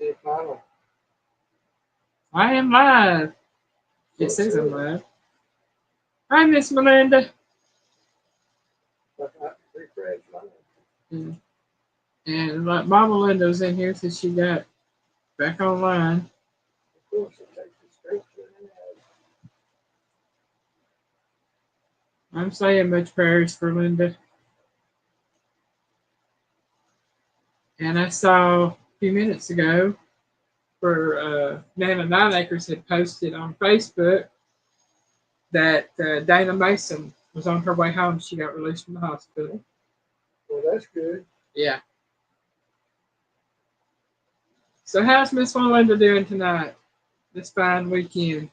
See final. I am live. It says I'm live. Hi, Miss Melinda. Refresh mine. And like Mama Linda's in here since she got back online. Of course, it takes you straight to the head. I'm saying much prayers for Linda. And I saw a few minutes ago where Nana Nine Acres had posted on Facebook that Dana Mason was on her way home. She got released from the hospital. Well, that's good. Yeah. So how's Miss Melinda doing tonight? This fine weekend.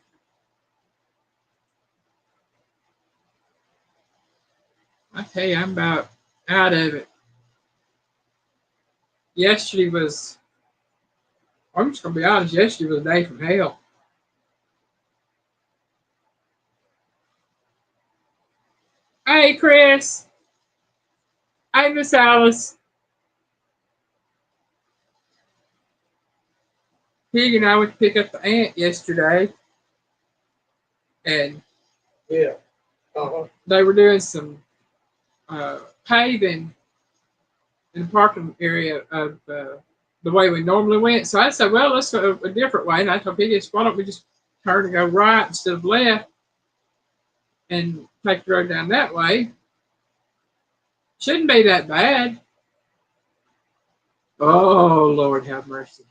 I tell you, I'm about out of it. Yesterday was, I'm just going to be honest, yesterday was a day from hell. Hey, Chris. Hey, Miss Alice. Pig and I went to pick up the aunt yesterday, and Yeah. they were doing some paving in the parking area of the way we normally went. So I said, well, let's go a different way. And I told Piggy, why don't we just turn and go right instead of left and take the road down that way? Shouldn't be that bad. Oh, Lord have mercy.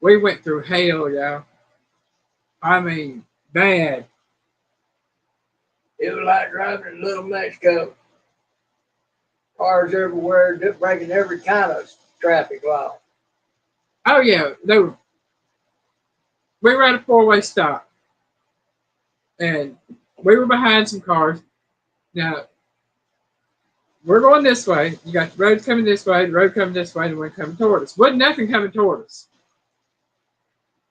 We went through hell, y'all. I mean, bad. It was like driving in Little Mexico. Cars everywhere, breaking every kind of traffic law. Oh, yeah. We were at a four-way stop, and we were behind some cars. Now, we're going this way. You got the road coming this way, the road coming this way, and the one coming toward us. Wasn't nothing coming toward us.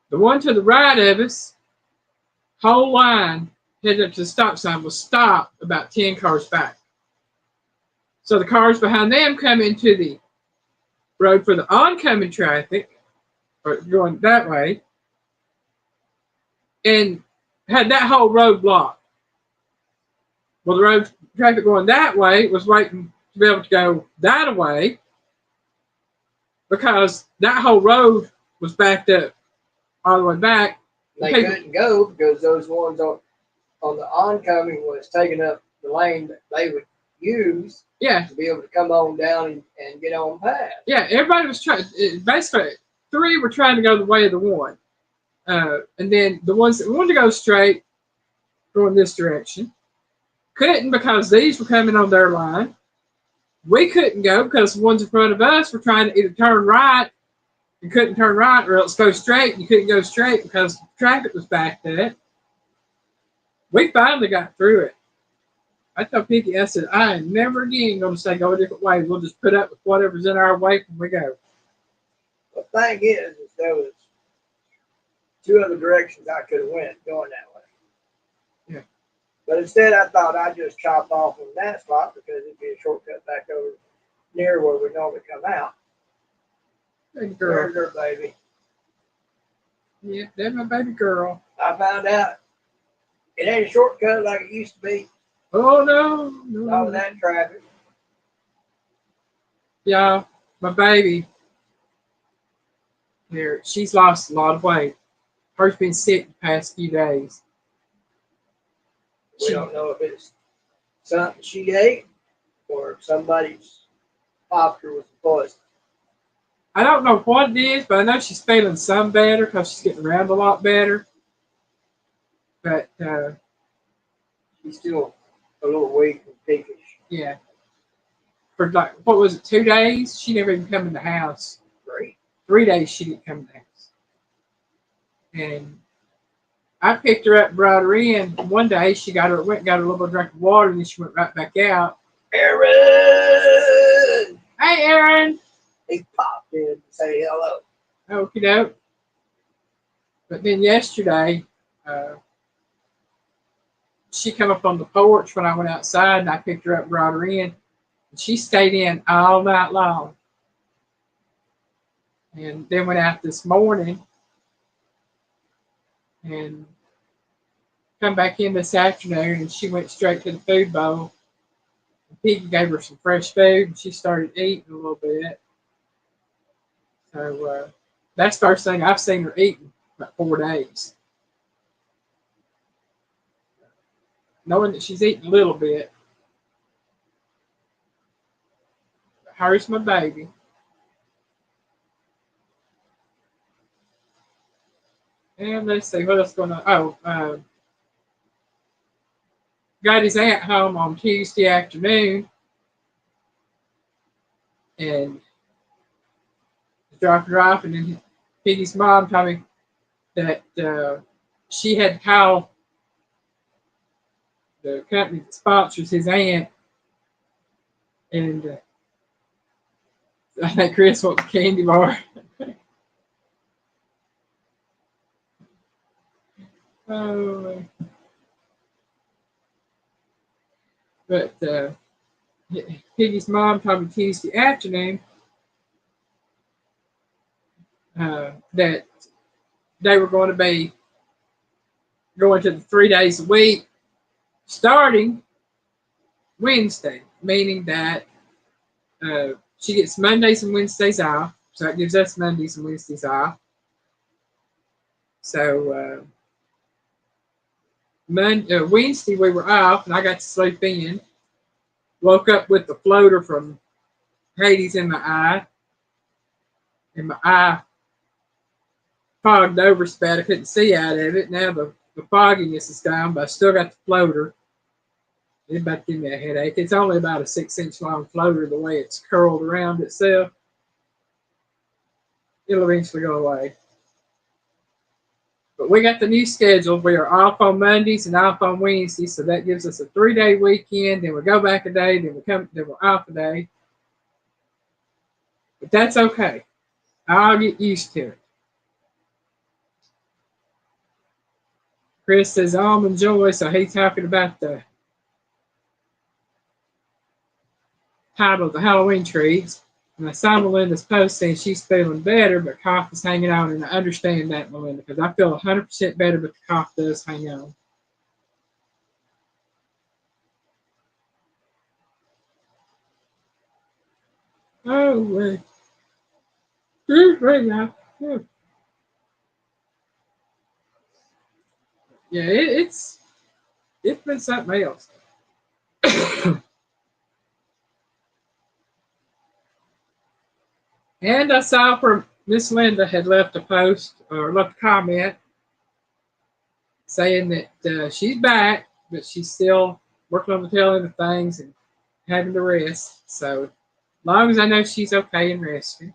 The one to the right of us, whole line headed up to the stop sign, was stopped about 10 cars back. So the cars behind them come into the road for the oncoming traffic, or going that way, and had that whole road blocked. Well, the road traffic going that way was waiting to be able to go that way because that whole road was backed up all the way back. They couldn't go because those ones on the oncoming was taking up the lane that they would use to be able to come on down and get on past. Yeah, everybody was trying. Basically, three were trying to go the way of the one. And then the ones that wanted to go straight, going this direction, couldn't because these were coming on their line. We couldn't go because the ones in front of us were trying to either turn right and couldn't turn right, or else go straight and you couldn't go straight because the traffic was backed up. We finally got through it. I told Pinky, I said, I am never again going to say go a different way. We'll just put up with whatever's in our way when we go. The thing is there was two other directions I could have went going that way. Yeah. But instead, I thought I'd just chop off on that spot because it'd be a shortcut back over near where we normally come out. Baby girl. There's her baby. Yeah, that's my baby girl. I found out it ain't a shortcut like it used to be. Oh, no. All that traffic. Yeah, my baby. Here, she's lost a lot of weight. Her's been sick the past few days. We don't know if it's something she ate or if somebody's popped her with the poison. I don't know what it is, but I know she's feeling some better because she's getting around a lot better. But she's still a little weak and peakish. Yeah. For like, what was it, 2 days? She never even come in the house. 3 days she didn't come in the house. And I picked her up and brought her in. One day she went and got a little bit of drink of water, and then she went right back out. Aaron! Hey, Aaron! He popped in to say hello. Okie doke. But then yesterday, she came up on the porch when I went outside, and I picked her up and brought her in. And she stayed in all night long. And then went out this morning and come back in this afternoon, and she went straight to the food bowl. Piggy gave her some fresh food, and she started eating a little bit. So that's the first thing I've seen her eating in about 4 days. Knowing that she's eating a little bit. Her's my baby. And let's see, what else going on? Oh, got his aunt home on Tuesday afternoon and dropped her off. And then Piggy's mom told me that she had to call the company that sponsors his aunt. And I think Chris wants a candy bar. Oh, but Piggy's mom told me Tuesday afternoon that they were going to be going to the 3 days a week starting Wednesday, meaning that she gets Mondays and Wednesdays off. So that gives us Mondays and Wednesdays off. So Wednesday we were off, and I got to sleep in. Woke up with the floater from Hades in my eye, and my eye fogged over so bad I couldn't see out of it. Now the fogginess is gone, but I still got the floater. It's about to give me a headache. It's only about a 6-inch long floater, the way it's curled around itself. It'll eventually go away. But we got the new schedule. We are off on Mondays and off on Wednesdays, so that gives us a 3-day weekend. Then we go back a day, then we're off a day. But that's okay. I'll get used to it. Chris says almond joy, so he's talking about the title of the Halloween treats. And I saw Melinda's post saying she's feeling better, but cough is hanging on. And I understand that, Melinda, because I feel 100% better, but the cough does hang on. Oh, wait. Right now. Yeah, it's been something else. And I saw where Miss Linda had left a post or left a comment saying that she's back, but she's still working on the tail end of things and having to rest. So as long as I know she's okay and resting,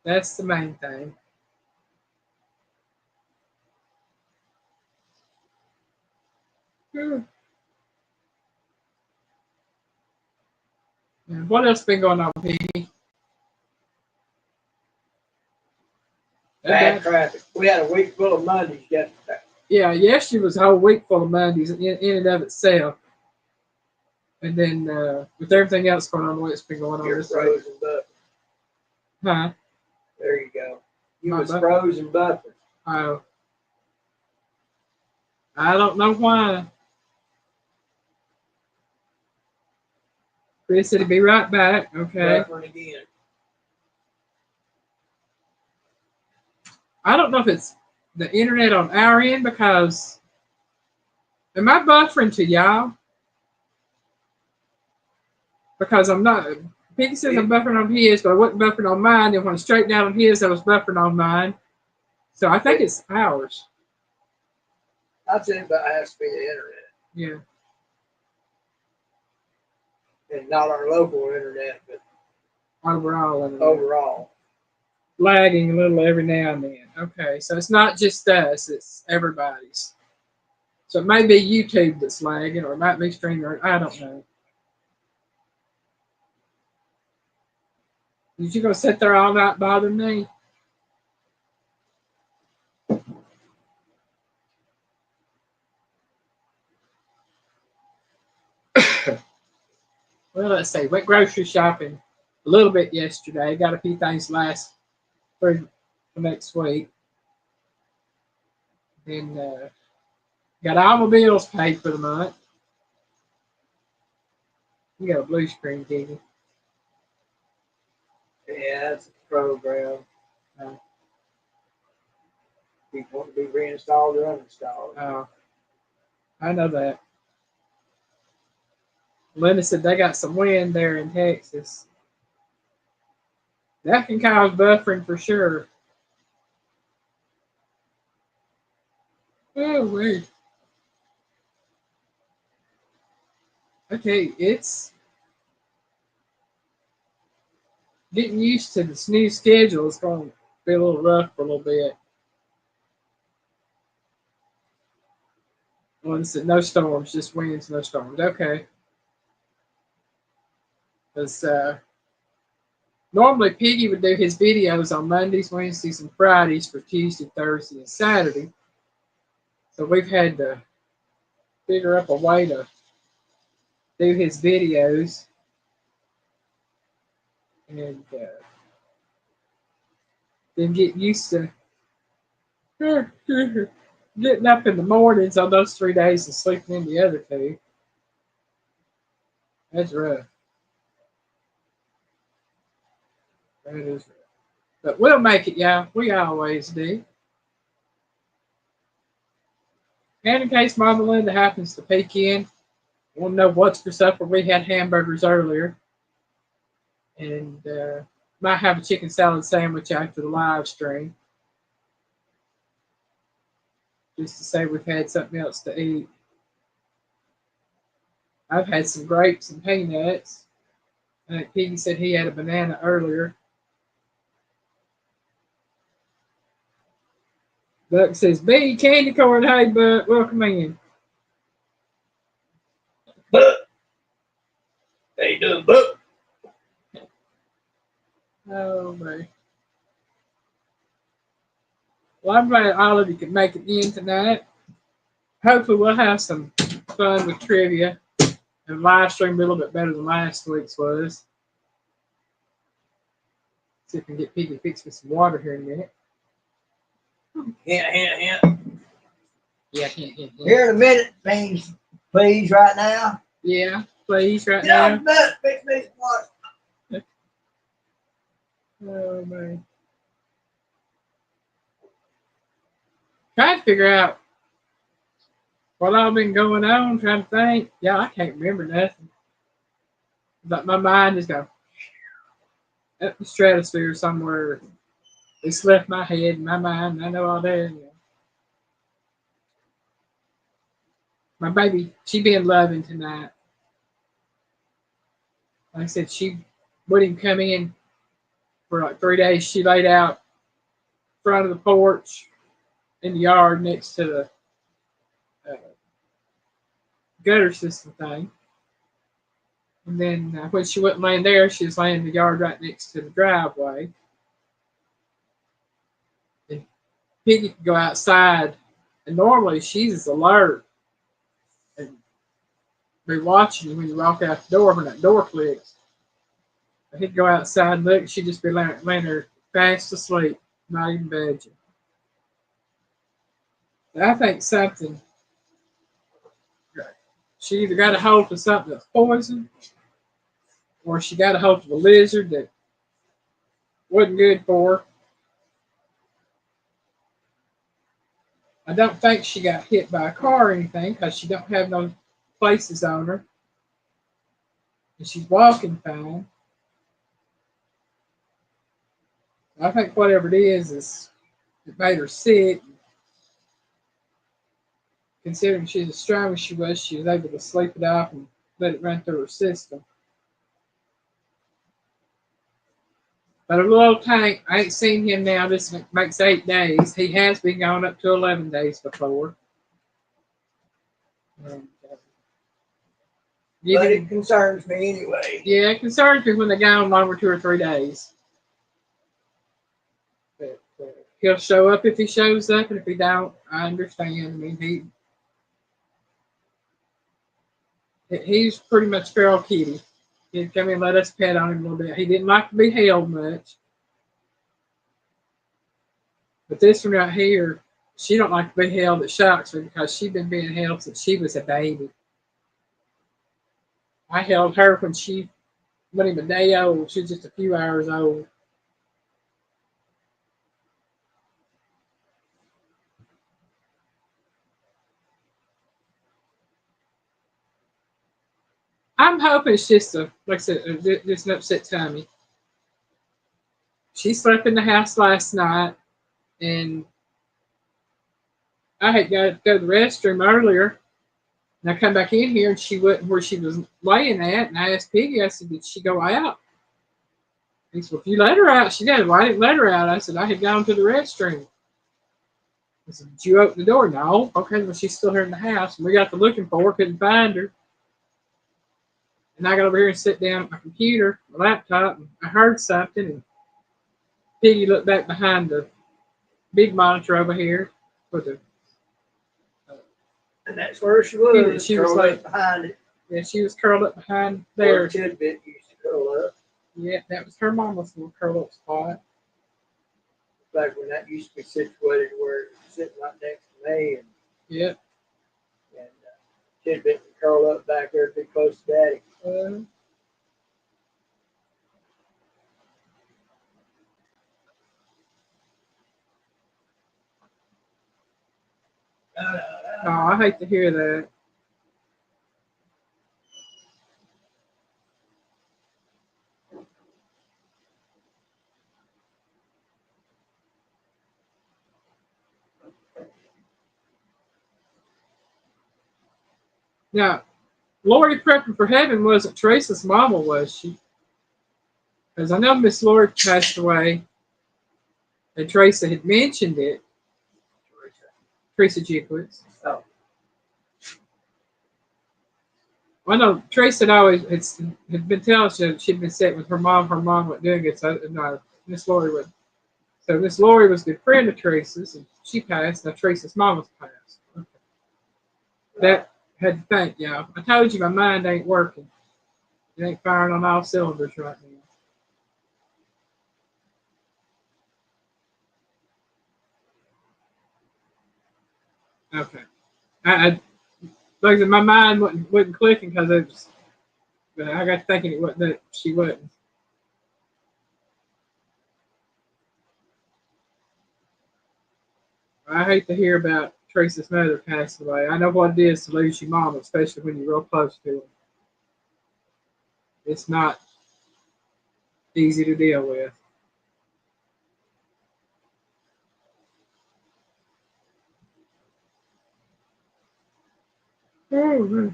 that's the main thing. And what else been going on, Pete? Bad traffic. We had a week full of Mondays yesterday. Yeah, yesterday was a whole week full of Mondays in and of itself. And then with everything else going on, the way it's been going on this week. Huh? There you go. You was frozen buffer. Oh. I don't know why. Chris said he'd be right back. Okay. Buffering again. I don't know if it's the internet on our end, because am I buffering to y'all? Because I'm not. Piggy says I'm buffering on his, but I wasn't buffering on mine. Then when I straightened out on his, I was buffering on mine. So I think it's ours. I'd say that has to be the internet. Yeah. And not our local internet, but overall. Lagging a little every now and then. Okay, so it's not just us, it's everybody's. So it may be YouTube that's lagging, or it might be Streamer. I don't know. Did you go sit there all night bothering me? Well, let's see. Went grocery shopping a little bit yesterday. Got a few things last for next week. Then got all my bills paid for the month. You got a blue screen, Kiki. Yeah, that's a program. People want to be reinstalled or uninstalled. Oh, I know that. Linda said they got some wind there in Texas. That can cause buffering for sure. Oh, wait. Okay, it's getting used to this new schedule. It's going to be a little rough for a little bit. Linda said no storms, just winds, no storms. Okay. Because normally Piggy would do his videos on Mondays, Wednesdays, and Fridays for Tuesday, Thursday, and Saturday. So we've had to figure up a way to do his videos. And then get used to getting up in the mornings on those 3 days and sleeping in the other 2. That's rough. That is rough. But we'll make it, yeah. We always do. And in case Mama Linda happens to peek in, we'll know what's for supper. We had hamburgers earlier. And might have a chicken salad sandwich after the live stream. Just to say we've had something else to eat. I've had some grapes and peanuts. Piggy said he had a banana earlier. Buck says, B, candy corn. Hey, Buck, welcome in. Buck! How you doing, Buck? Oh, man. Well, I'm glad all of you can make it in tonight. Hopefully we'll have some fun with trivia. And live stream a little bit better than last week's was. See if we can get Piggy fixed with some water here in a minute. Yeah. Yeah. Here in a minute, please, right now. Yeah, please, right now. Buck, fix me some water. Oh, man. Trying to figure out what all been going on, trying to think. Yeah, I can't remember nothing. But my mind is going up the stratosphere somewhere. It's left my head and my mind. I know all that. Yeah. My baby, she been loving tonight. Like I said, she wouldn't come in for like 3 days. She laid out in front of the porch in the yard next to the gutter system thing. And then when she wasn't laying there, she was laying in the yard right next to the driveway. And Piggy could go outside, and normally she's alert and be watching you when you walk out the door when that door clicks. But he'd go outside and look, and she'd just be laying there fast asleep, not even budging. I think something, she either got a hold of something that's poison, or she got a hold of a lizard that wasn't good for her. I don't think she got hit by a car or anything because she don't have no places on her. And she's walking fine. I think whatever it is it made her sick. Considering she's as strong as she was able to sleep it off and let it run through her system. But a little tank, I ain't seen him now. This makes 8 days. He has been gone up to 11 days before. And, but it concerns me anyway. Yeah, it concerns me when they go on longer 2 or 3 days. But he'll show up if he shows up, and if he don't, I understand. I mean, he's pretty much feral kitty. He'd come in and let us pet on him a little bit. He didn't like to be held much. But this one right here, she don't like to be held. It shocks her because she's been being held since she was a baby. I held her when she wasn't even a day old. She was just a few hours old. I'm hoping it's just like I said, just an upset tummy. She slept in the house last night, and I had got to go to the restroom earlier. And I come back in here, and she wasn't where she was laying at. And I asked Piggy, I said, did she go out? He said, well, if you let her out, she did. Well, I didn't let her out. I said, I had gone to the restroom. I said, did you open the door? No. Okay, well, she's still here in the house. And we got to looking for her, couldn't find her. And I got over here and sat down at my computer, my laptop, and I heard something. And Piggy looked back behind the big monitor over here with the. And that's where she was. She was like behind it. Yeah, she was curled up behind there. Where Tidbit used to curl up. Yeah, that was her mama's little curl up spot. Like when that used to be situated where it was sitting right next to me. And, yep. And Tidbit would curl up back there to be close to Daddy. Oh, I hate to hear that. Now, Lori prepping for heaven wasn't Teresa's mama, was she? Because I know Miss Lori passed away, and Teresa had mentioned it. Teresa Jickwitz. Oh. I know Teresa had been telling us that she'd been sitting with her mom. Her mom wasn't doing it, so no, Miss Lori was. So Miss Lori was a good friend of Teresa's, and she passed. Now Teresa's mama's passed. Okay. That had to think, y'all. I told you my mind ain't working. It ain't firing on all cylinders right now. Okay. I like I said, my mind wasn't clicking because it was. But I got thinking it wasn't that she wasn't. I hate to hear about Teresa's mother passing away. I know what it is to lose your mom, especially when you're real close to her. It's not easy to deal with. Oh, my.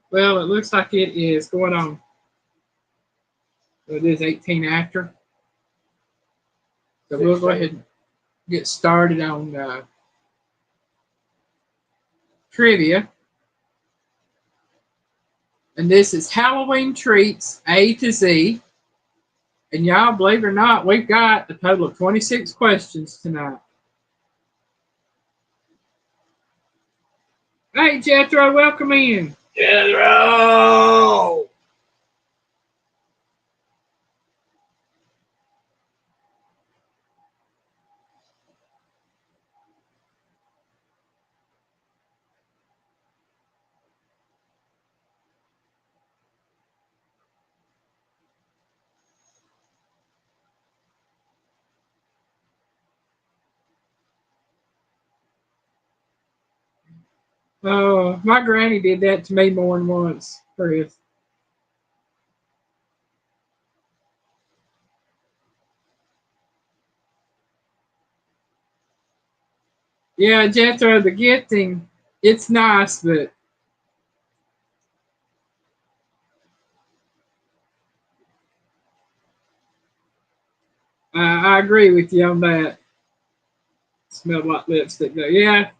Well, it looks like it is going on. It is 18 after. So we'll go ahead and get started on trivia. And this is Halloween treats A to Z. And y'all, believe it or not, we've got a total of 26 questions tonight. Hey, Jethro, welcome in. Jethro! Oh, my granny did that to me more than once, Chris. Yeah, Jethro, the gifting, it's nice, but I agree with you on that. Smelled like lipstick, though. Yeah,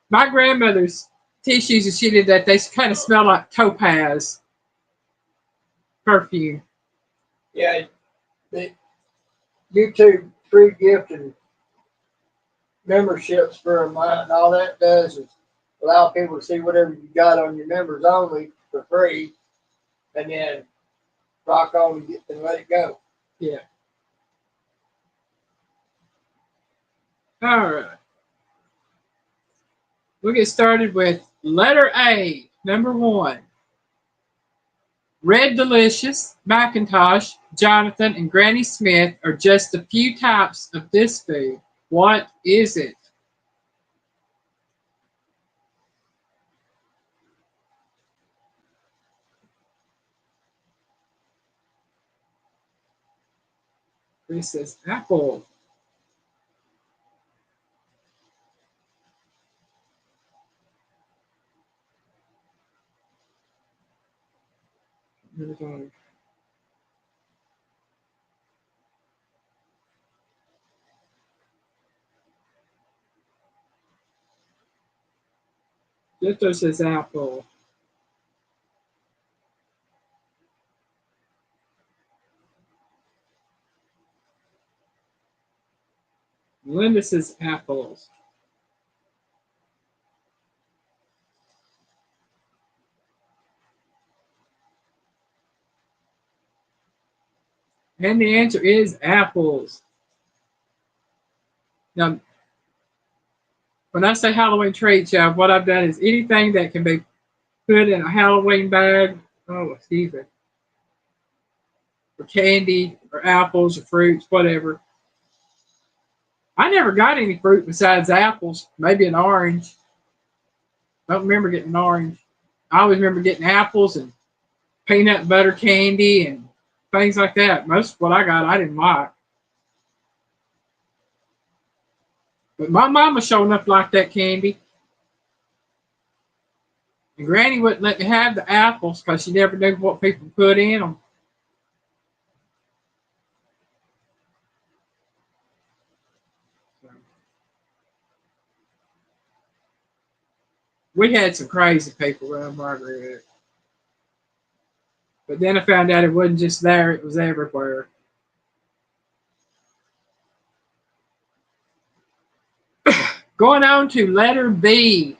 my grandmother's tissues, and she did that. They kind of smell like topaz perfume. Yeah, the YouTube free gift and memberships for a month. All that does is allow people to see whatever you got on your members only for free, and then rock on and let it go. Yeah. All right. We'll get started with letter A, number 1. Red Delicious, Macintosh, Jonathan, and Granny Smith are just a few types of this food. What is it? This is apple. This says apple. Linda says apples. And the answer is apples. Now, when I say Halloween treats, y'all, what I've done is anything that can be put in a Halloween bag, excuse me, or candy, or apples, or fruits, whatever. I never got any fruit besides apples, maybe an orange. Don't remember getting an orange. I always remember getting apples and peanut butter candy and things like that. Most of what I got, I didn't like. But my mama sure enough liked that candy. And Granny wouldn't let me have the apples because she never knew what people put in them. We had some crazy people around Margaret. But then I found out it wasn't just there, it was everywhere. Going on to letter B.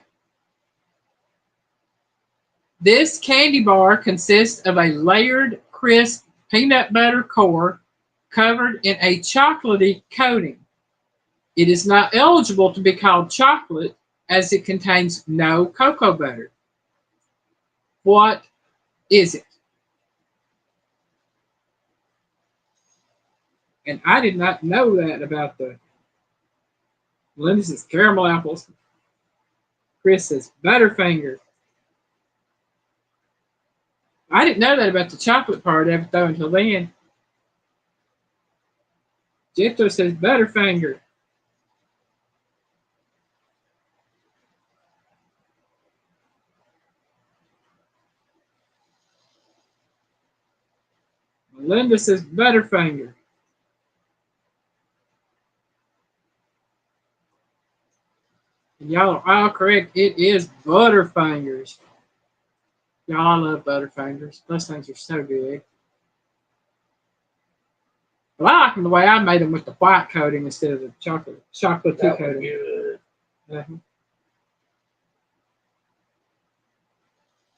This candy bar consists of a layered, crisp peanut butter core covered in a chocolatey coating. It is not eligible to be called chocolate as it contains no cocoa butter. What is it? And I did not know that about the Linda says caramel apples. Chris says Butterfinger. I didn't know that about the chocolate part of it though until then. Jethro says Butterfinger. Linda says Butterfinger. And y'all are all correct. It is Butterfingers. Y'all, I love Butterfingers. Those things are so good. But I like them the way I made them with the white coating instead of the chocolate coating. Good. Uh-huh.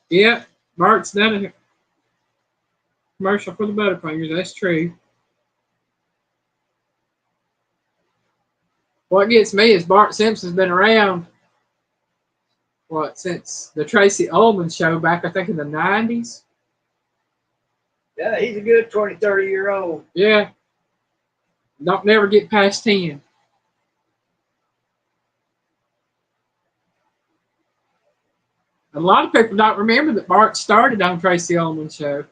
Yeah, Bart's done a commercial for the Butterfingers. That's true. What gets me is Bart Simpson's been around, since the Tracy Ullman show back, I think, in the 90s? Yeah, he's a good 20, 30-year-old. Yeah. Don't never get past 10. A lot of people don't remember that Bart started on Tracy Ullman's show.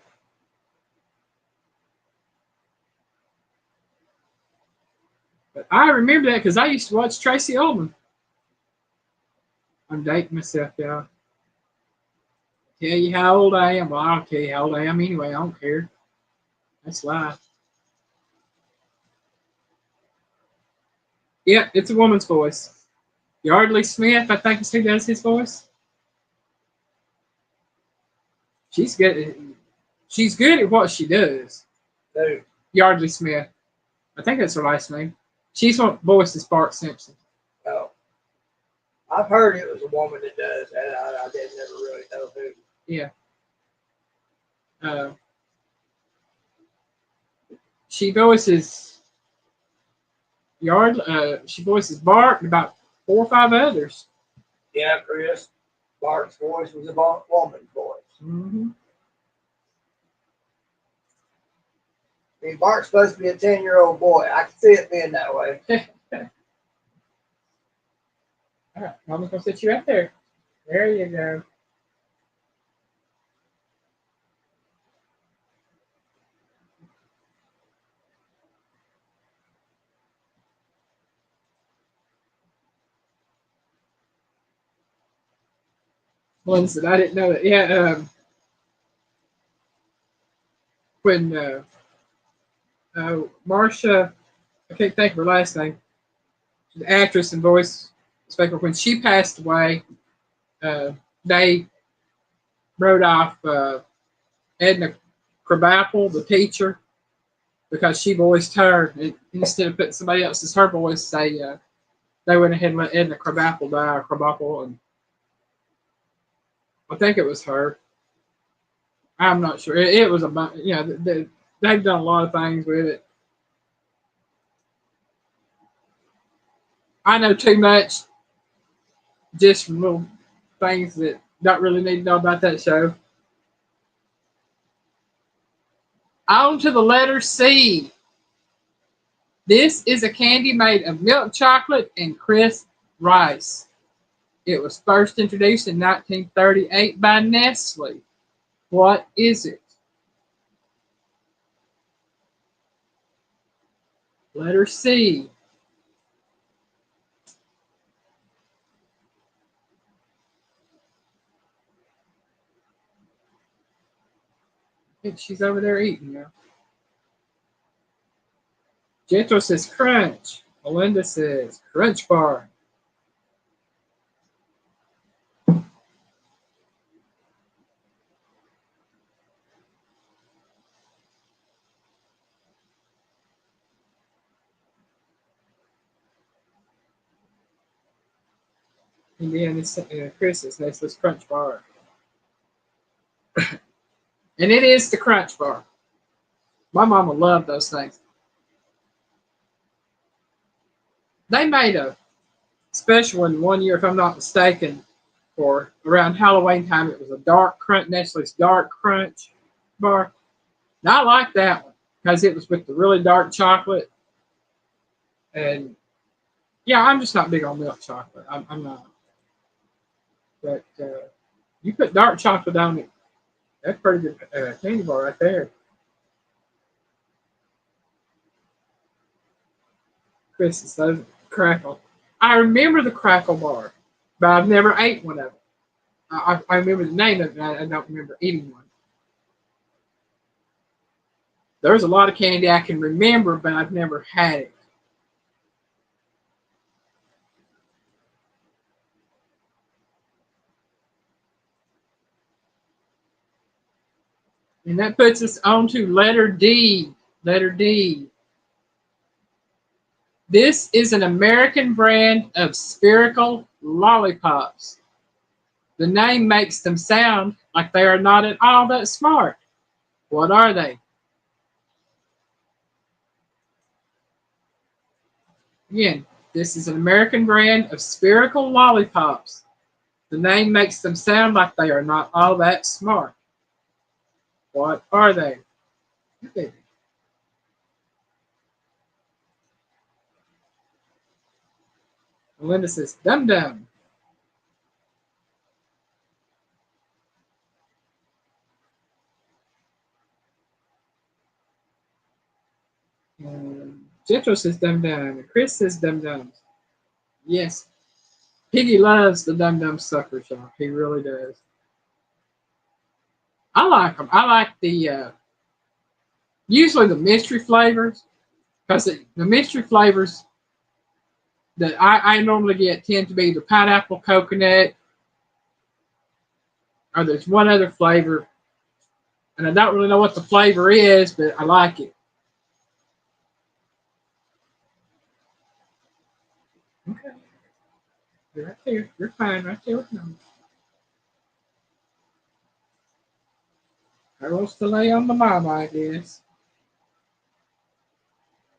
But I remember that because I used to watch Tracy Ullman. I'm dating myself, y'all. Tell you how old I am. Well, I'll tell you how old I am anyway. I don't care. That's life. Yep, it's a woman's voice. Yardley Smith, I think is who does his voice. She's good. She's good at what she does. Who? Yardley Smith. I think that's her last name. She's what voices Bart Simpson. Oh, I've heard it was a woman that does that. I didn't never really know who. Yeah. She voices she voices Bart and about 4 or 5 others. Yeah, Chris. Bart's voice was a woman's voice. Mm-hmm. I mean, Bart's supposed to be a 10-year-old boy. I can see it being that way. All right, Mama's gonna sit you right there. There you go. One said, I didn't know that. Yeah, when Marsha, I can't think of her last name, the actress and voice speaker, when she passed away, they wrote off Edna Krabappel, the teacher, because she voiced her. Instead of putting somebody else's her voice, they went ahead and let Edna Krabappel die, or Krabappel, and I think it was her. I'm not sure. It was a, they've done a lot of things with it. I know too much just from little things that don't really need to know about that show. On to the letter C. This is a candy made of milk chocolate and crisp rice. It was first introduced in 1938 by Nestle. What is it? Letter C. I think she's over there eating now. Jethro says crunch. Melinda says crunch bar. Indiana Chris says Nestle's crunch bar. And it is the crunch bar. My mama loved those things. They made a special one year, if I'm not mistaken, for around Halloween time. It was a dark crunch, Nestle's dark crunch bar. Now I like that one because it was with the really dark chocolate. And yeah, I'm just not big on milk chocolate. I'm not. But you put dark chocolate on it, that's pretty good candy bar right there. Chris is so crackle. I remember the crackle bar, but I've never ate one of them. I remember the name of it, I don't remember eating one. There's a lot of candy I can remember, but I've never had it. And that puts us on to letter D. Letter D. This is an American brand of spherical lollipops. The name makes them sound like they are not at all that smart. What are they? Again, this is an American brand of spherical lollipops. The name makes them sound like they are not all that smart. What are they? Melinda says, Dum Dum. Jethro says Dum Dum. And Chris says Dum Dums. Yes, Piggy loves the Dum Dum sucker shop. He really does. I like them. I like the usually the mystery flavors because the mystery flavors that I normally get tend to be the pineapple coconut, or there's one other flavor, and I don't really know what the flavor is, but I like it. Okay. You're right there. You're fine right there with me. I wants to lay on the mama, I guess.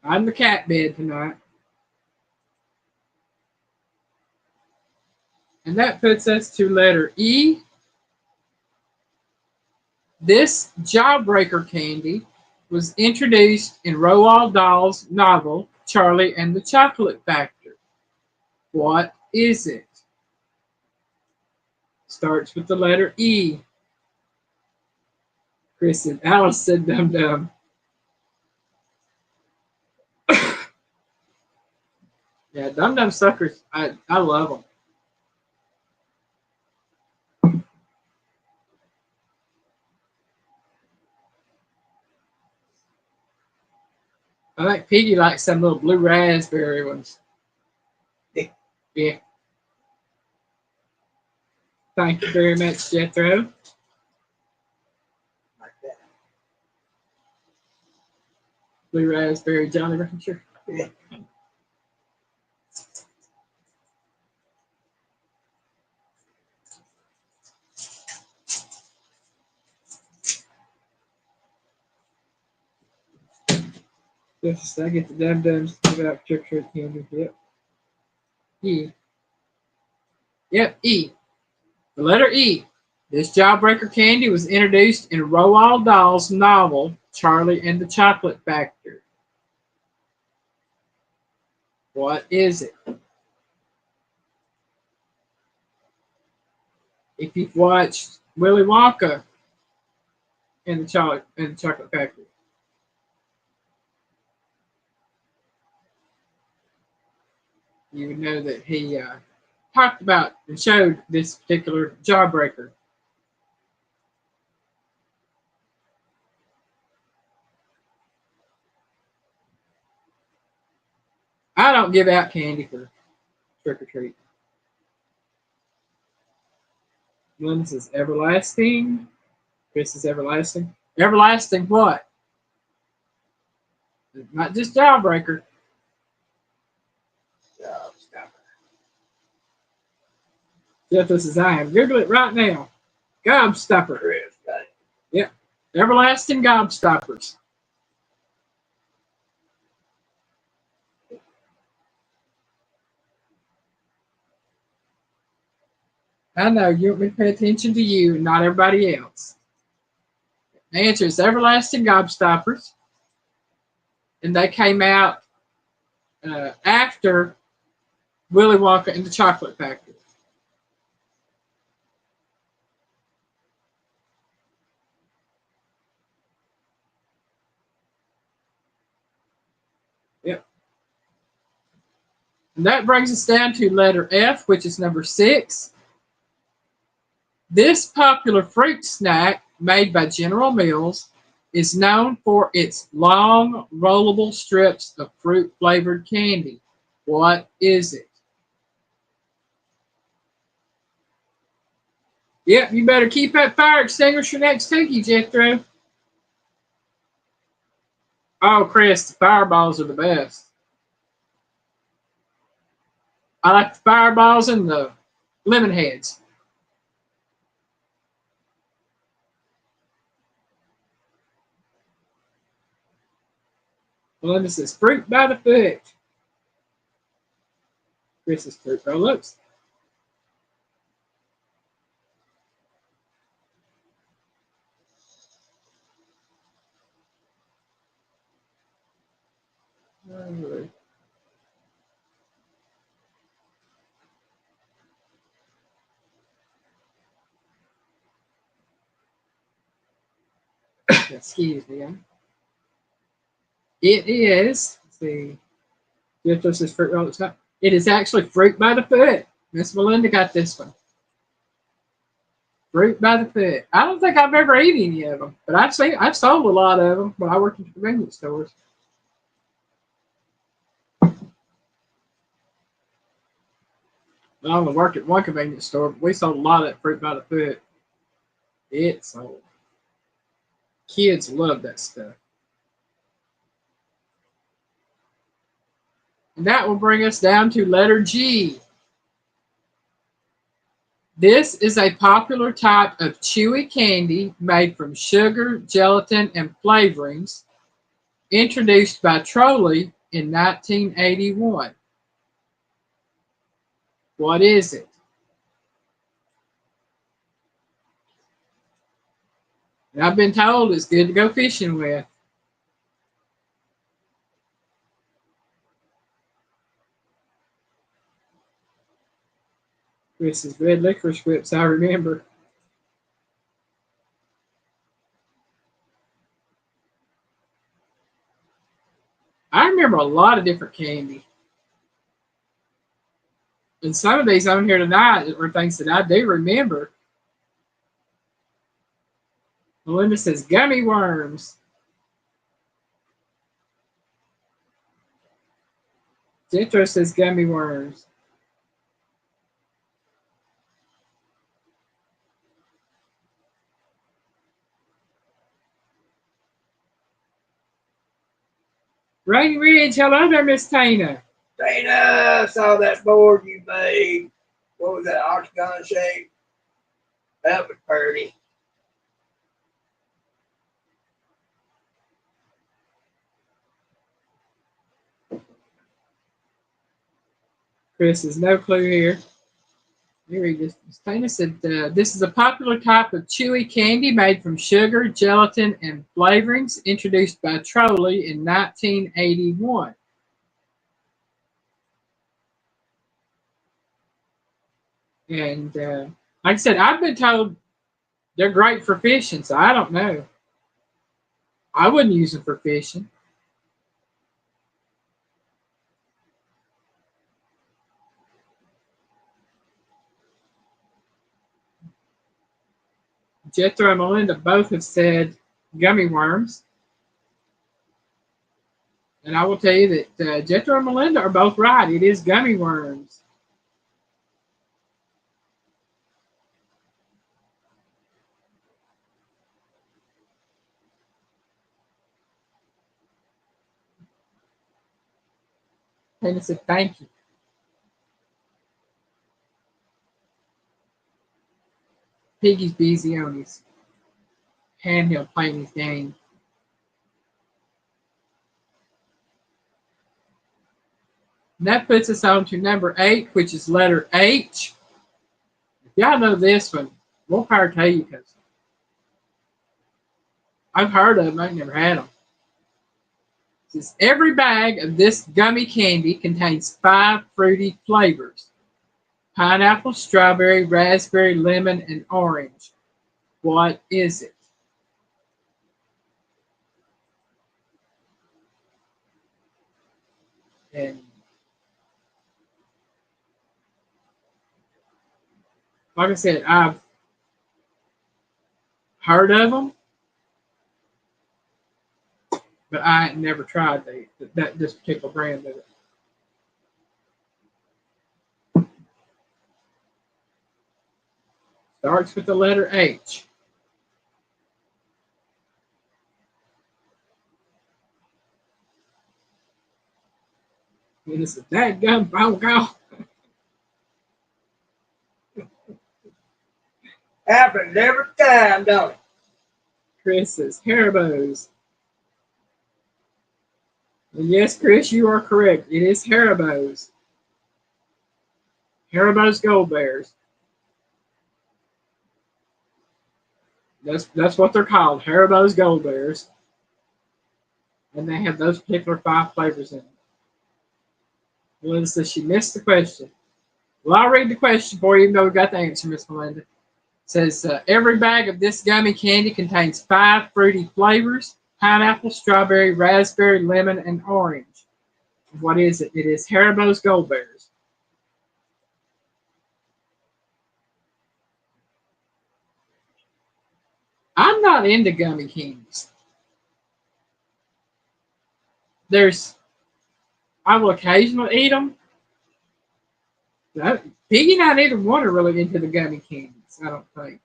I'm the cat bed tonight. And that puts us to letter E. This jawbreaker candy was introduced in Roald Dahl's novel, Charlie and the Chocolate Factory. What is it? Starts with the letter E. Chris and Alice said dum dum. Yeah, dum dum suckers, I love them. I think Piggy likes some little blue raspberry ones. Yeah. Thank you very much, Jethro. Like that. Blue raspberry Jolly Rancher. Yeah. Yes, I get the dum dums to give out trick trick candy. Yep. E. Yep, E. The letter E. This jawbreaker candy was introduced in Roald Dahl's novel, Charlie and the Chocolate Factory. What is it? If you've watched Willy Wonka and the Chocolate Factory, you would know that he talked about and showed this particular jawbreaker. I don't give out candy for trick or treat. Linda says everlasting. Chris is everlasting. Everlasting what? Not just jawbreaker. Stop Jeff says I am. Google it right now. Gobstopper. Chris, got it. Yep. Everlasting gobstoppers. I know you want me to pay attention to you and not everybody else. The answer is everlasting gobstoppers. And they came out after Willy Wonka and the Chocolate Factory. Yep. And that brings us down to letter F, which is number 6. This popular fruit snack made by General Mills is known for its long, rollable strips of fruit-flavored candy. What is it? Yep, you better keep that fire extinguisher next to you, Jethro. Oh, Chris, the fireballs are the best. I like the fireballs and the lemon heads. Melinda says fruit by the foot. Chris is fruit roll-ups. Excuse me. It is. Let's see. Jethro says fruit roll-ups. It is actually fruit by the foot. Miss Melinda got this one. Fruit by the foot. I don't think I've ever eaten any of them, but I've sold a lot of them when I worked in convenience stores. I only worked at one convenience store, but we sold a lot of that fruit by the foot. It sold. Kids love that stuff. And that will bring us down to letter G. This is a popular type of chewy candy made from sugar, gelatin, and flavorings, introduced by Trolley in 1981. What is it? And I've been told it's good to go fishing with. Chris's red licorice whips, I remember. I remember a lot of different candy. And some of these on here tonight were things that I do remember. Melinda says gummy worms. Jethro says gummy worms. Rainy Ridge, hello there, Miss Tina. Dana, I saw that board you made. What was that, octagon shape? That was pretty. Chris has no clue here. Here he is. Tina said, this is a popular type of chewy candy made from sugar, gelatin, and flavorings, introduced by Trolley in 1981. And like I said, I've been told they're great for fishing, so I don't know. I wouldn't use them for fishing. Jethro and Melinda both have said gummy worms. And I will tell you that Jethro and Melinda are both right. It is gummy worms. Tina said, thank you. Piggy's busy on his handheld playing his game. And that puts us on to number 8, which is letter H. If y'all know this one, we'll hard tell you because I've heard of them. I've never had them. It says, every bag of this gummy candy contains 5 fruity flavors: pineapple, strawberry, raspberry, lemon, and orange. What is it? And like I said, I've heard of them, but I ain't never tried this particular brand of it. Starts with the letter H. And it's a dadgum phone call. Happens every time, don't it? Chris says Haribo's. And yes, Chris, you are correct. It is Haribo's. Haribo's Gold Bears. That's what they're called, Haribo's Gold Bears. And they have those particular 5 flavors in them. Melinda says she missed the question. Well, I'll read the question for you, even though we got the answer, Miss Melinda. It says, every bag of this gummy candy contains 5 fruity flavors: pineapple, strawberry, raspberry, lemon, and orange. What is it? It is Haribo's Gold Bears. I'm not into gummy candies. I will occasionally eat them. Piggy and I neither one are really into the gummy candies, I don't think.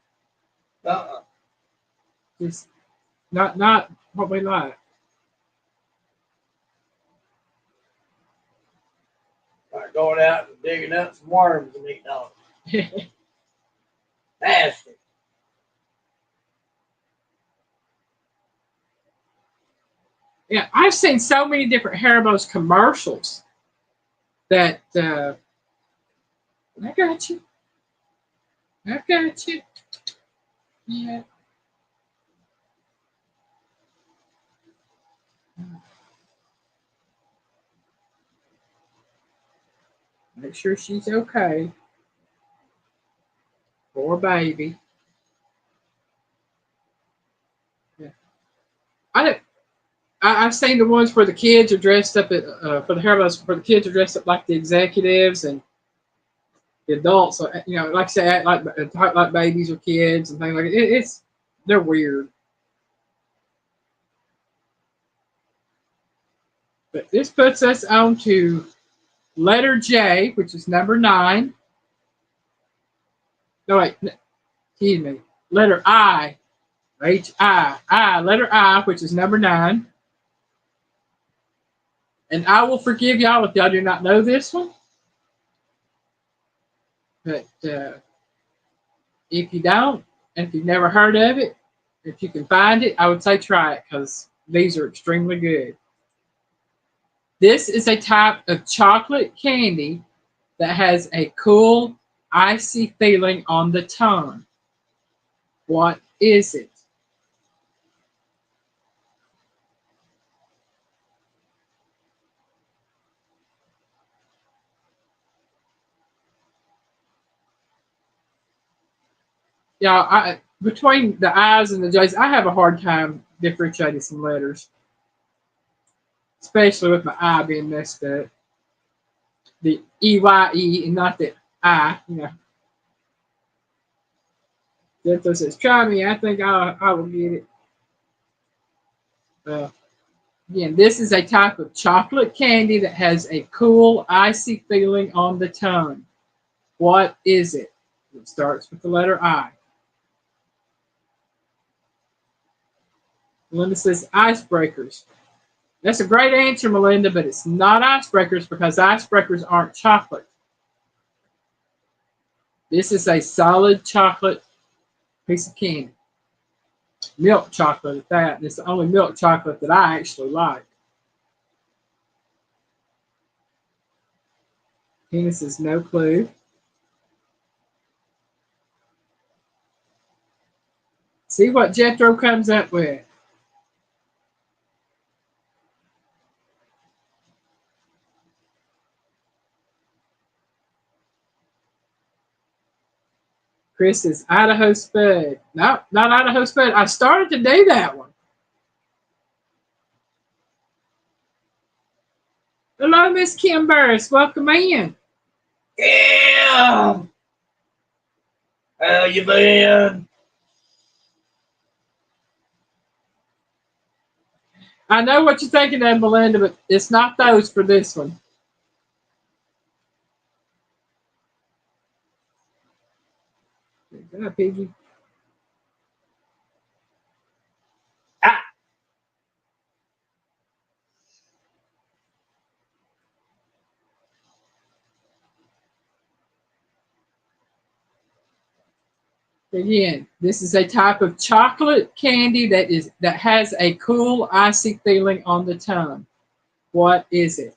Uh-uh. Just not what we like. Like going out and digging up some worms and eating on them. Nasty. Yeah, I've seen so many different Haribo's commercials that I got you. I got you. Yeah. Make sure she's okay. Poor baby. Yeah. I don't, I've seen the ones where the kids are dressed up for the Haribo's where the kids are dressed up like the executives and the adults. Like I say, act like babies or kids and things like it. They're weird. But this puts us on to letter J, which is number 9. No, wait, excuse me. Letter I, letter I, which is number 9. And I will forgive y'all if y'all do not know this one. But if you don't, and if you've never heard of it, if you can find it, I would say try it because these are extremely good. This is a type of chocolate candy that has a cool, icy feeling on the tongue. What is it? Yeah, between the I's and the J's, I have a hard time differentiating some letters, especially with my I being messed up. The EYE and not the I, Jethro says, try me. I think I will get it. Uh, Again, this is a type of chocolate candy that has a cool, icy feeling on the tongue. What is it? It starts with the letter I. Melinda says icebreakers. That's a great answer, Melinda, but it's not icebreakers because icebreakers aren't chocolate. This is a solid chocolate piece of candy. Milk chocolate at that. And it's the only milk chocolate that I actually like. Tina says no clue. See what Jethro comes up with. Chris says Idaho Spud. No, not Idaho Spud. I started to do that one. Hello, Miss Kim Burris. Welcome in. Yeah. How you been? I know what you're thinking of, Melinda, but it's not those for this one. Good job, Piggy. Ah. Again, this is a type of chocolate candy that has a cool, icy feeling on the tongue. What is it?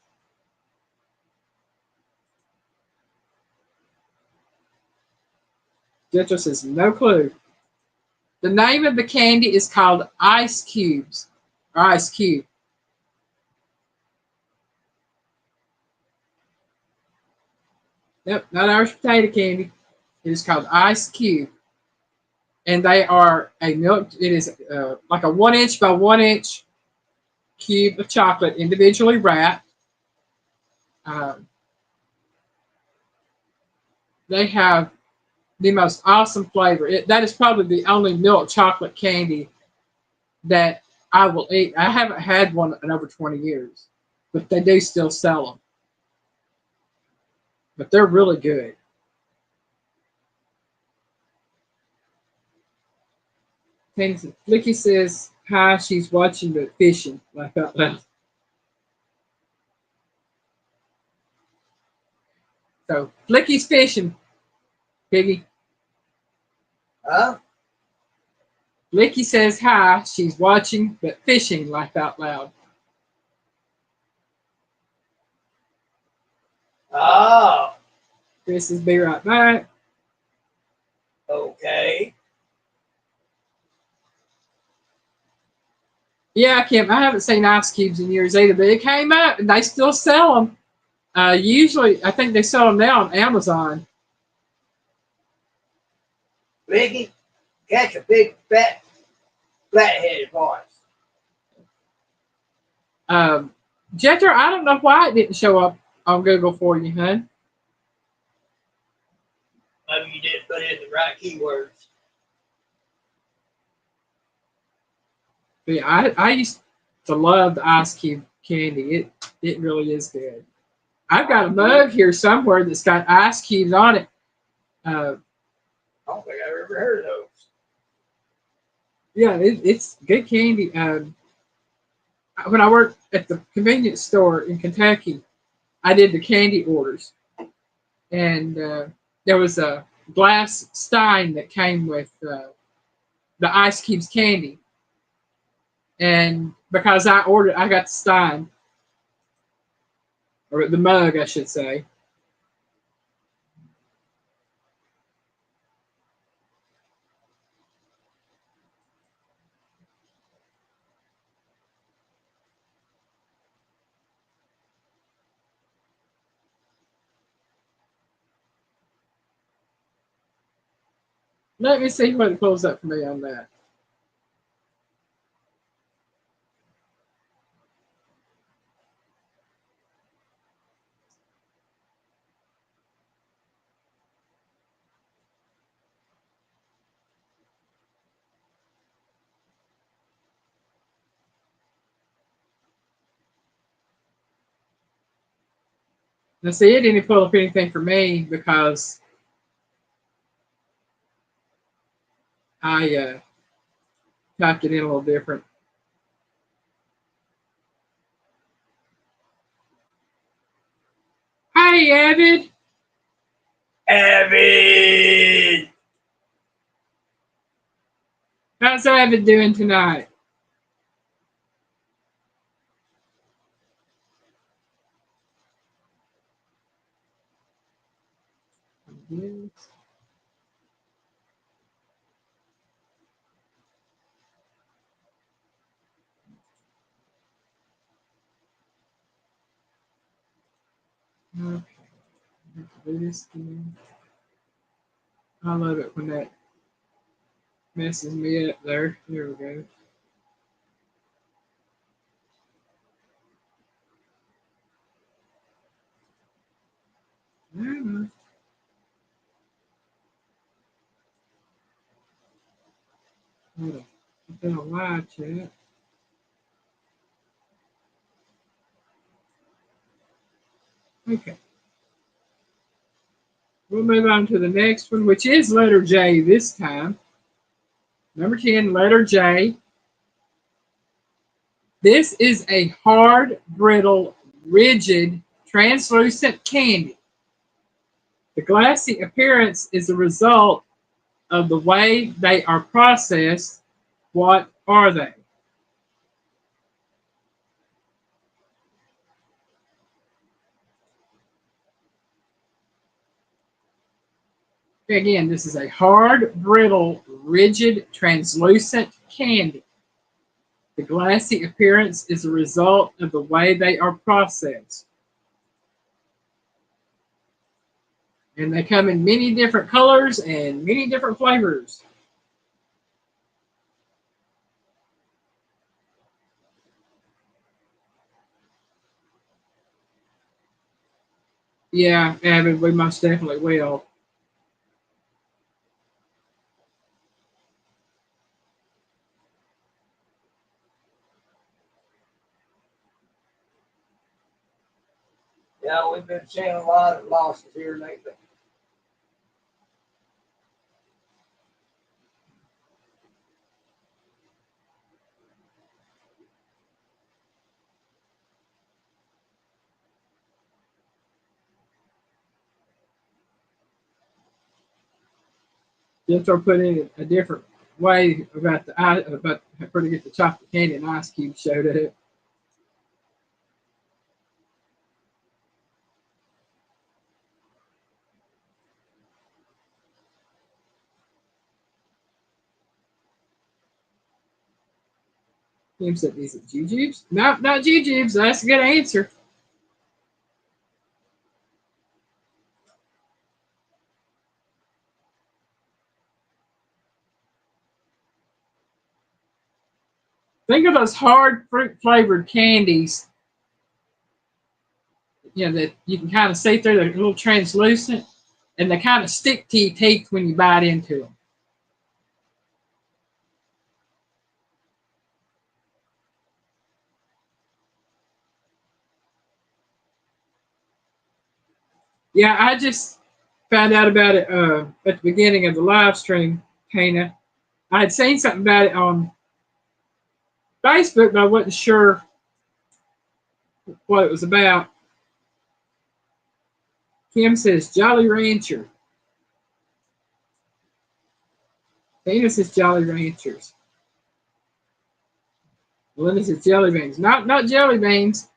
Jethro says no clue. The name of the candy is called Ice Cubes. Or Ice Cube. Nope, not Irish potato candy. It is called Ice Cube. And they are a milk, it is like a 1 inch by 1 inch cube of chocolate individually wrapped. They have the most awesome flavor. That is probably the only milk chocolate candy that I will eat. I haven't had one in over 20 years, but they do still sell them. But they're really good. Flicky says hi. She's watching the fishing. Laugh out loud. So Flicky's fishing, Piggy. Huh? Licky says hi. She's watching but fishing, laugh out loud. Oh, Chris says, be right back. okay. Yeah, Kim, I haven't seen ice cubes in years either, but it came up and they still sell them. Usually, I think they sell them now on Amazon. Ricky, catch a big, fat, flat-headed horse. Jethro, I don't know why it didn't show up on Google for you, huh? Maybe you didn't put in the right keywords. But yeah, I used to love the ice cube candy. It really is good. I've got a mug here somewhere that's got ice cubes on it. I don't think I've ever heard of those. Yeah, it's good candy. When I worked at the convenience store in Kentucky, I did the candy orders, and there was a glass stein that came with the ice cubes candy, and because I got the stein or the mug, I should say. Let me see what it pulls up for me on that. Now, see, it didn't pull up anything for me because I typed it in a little different. Hey, Avid. Avid! How's Avid doing tonight? Yes. Okay. Do this again. I love it when that messes me up there. There we go. Mm-hmm. Hold on. Put that on live chat. Okay. We'll move on to the next one, which is letter J this time. Number 10, letter J. This is a hard, brittle, rigid, translucent candy. The glassy appearance is a result of the way they are processed. What are they? Again, this is a hard, brittle, rigid, translucent candy. The glassy appearance is a result of the way they are processed. And they come in many different colors and many different flavors. Yeah, Avid, we most definitely will. Yeah, we've been seeing a lot of losses here lately. Jethro put in a different way about where to get the chocolate candy, and ice cube showed up. Kim said, "Is it jujubes?" No, not jujubes. That's a good answer. Think of those hard fruit flavored candies, that you can kind of see through. They're a little translucent, and they kind of stick to your teeth when you bite into them. Yeah, I just found out about it at the beginning of the live stream, Kana. I had seen something about it on Facebook, but I wasn't sure what it was about. Kim says Jolly Rancher. Dana says Jolly Ranchers. Melinda says jelly beans. Not jelly beans.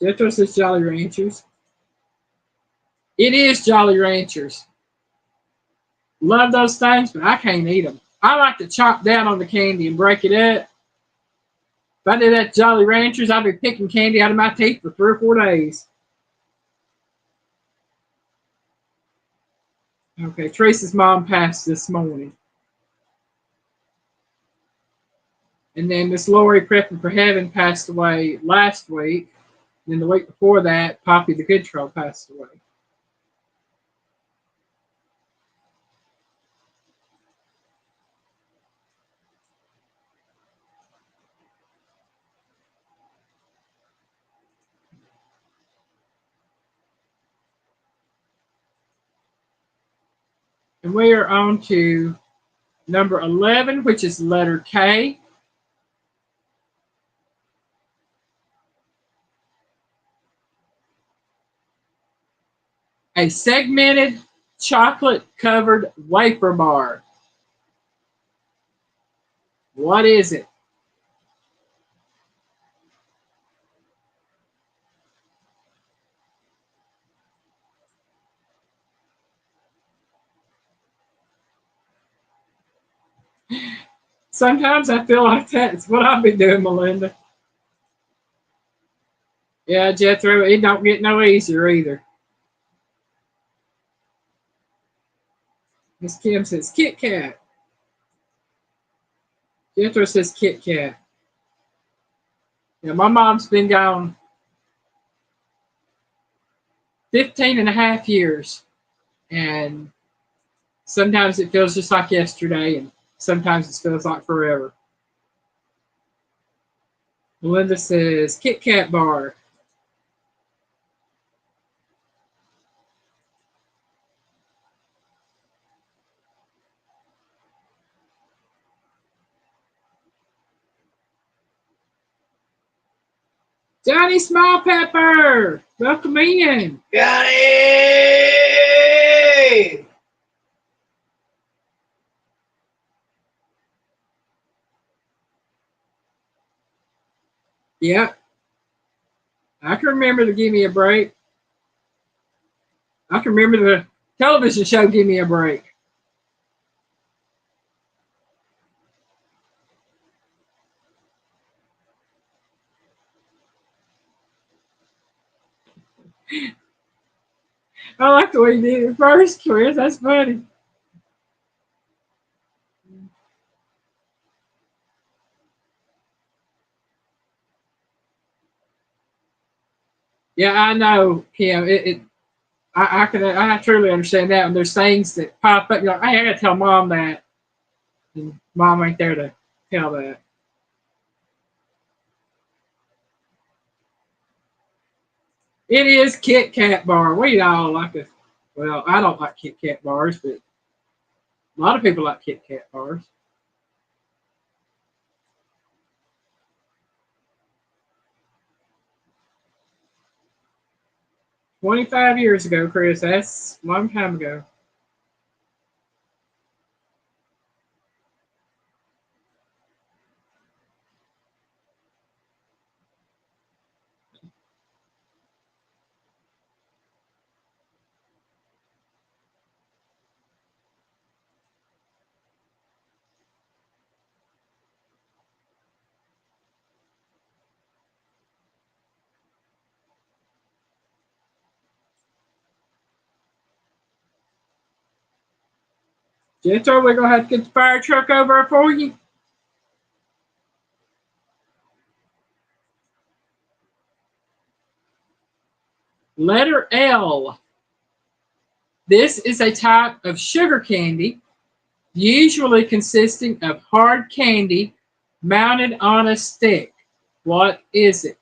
Jethro says Jolly Ranchers. It is Jolly Ranchers. Love those things, but I can't eat them. I like to chop down on the candy and break it up. If I did that Jolly Ranchers, I'd be picking candy out of my teeth for 3 or 4 days. Okay, Teresa's mom passed this morning. And then Miss Lori Prepping for Heaven passed away last week. And then the week before that, Poppy the Good Troll passed away. And we are on to number 11, which is letter K. A segmented chocolate covered wafer bar. What is it? Sometimes I feel like that's what I'll be doing, Melinda. Yeah, Jethro, it don't get no easier either. Miss Kim says Kit Kat. Jethro says Kit Kat. Yeah, my mom's been gone 15 and a half years. And sometimes it feels just like yesterday, and sometimes it feels like forever. Melinda says Kit Kat bar. Johnny Small Pepper, welcome in. Johnny! Yep, I can remember the Give Me a Break. I can remember the television show Give Me a Break. I like the way you did it first, Chris. That's funny. Yeah, I know, Kim. I truly understand that. And there's things that pop up. You're like, hey, I gotta tell mom that, and mom ain't there to tell that. It is Kit Kat bar. We all like it. Well, I don't like Kit Kat bars, but a lot of people like Kit Kat bars. 25 years ago, Chris. That's a long time ago. Jethro, we're going to have to get the fire truck over for you. Letter L. This is a type of sugar candy, usually consisting of hard candy mounted on a stick. What is it?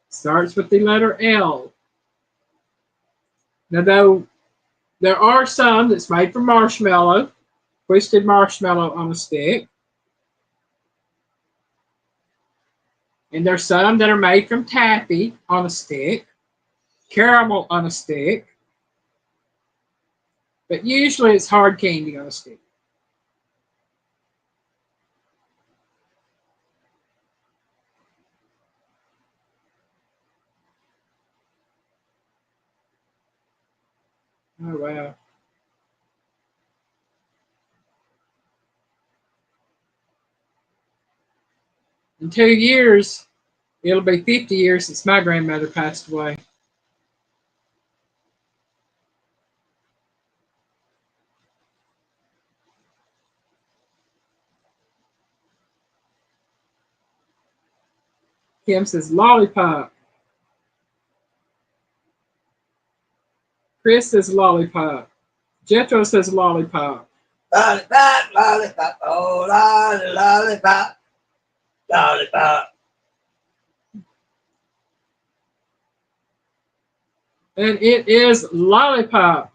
Starts with the letter L. Now, though, there are some that's made from marshmallow, twisted marshmallow on a stick. And there's some that are made from taffy on a stick, caramel on a stick, but usually it's hard candy on a stick. Oh, wow. In 2 years, it'll be 50 years since my grandmother passed away. Kim says lollipop. Chris says lollipop. Jethro says lollipop. Lollipop, lollipop, oh, lollipop, lollipop. And it is lollipop.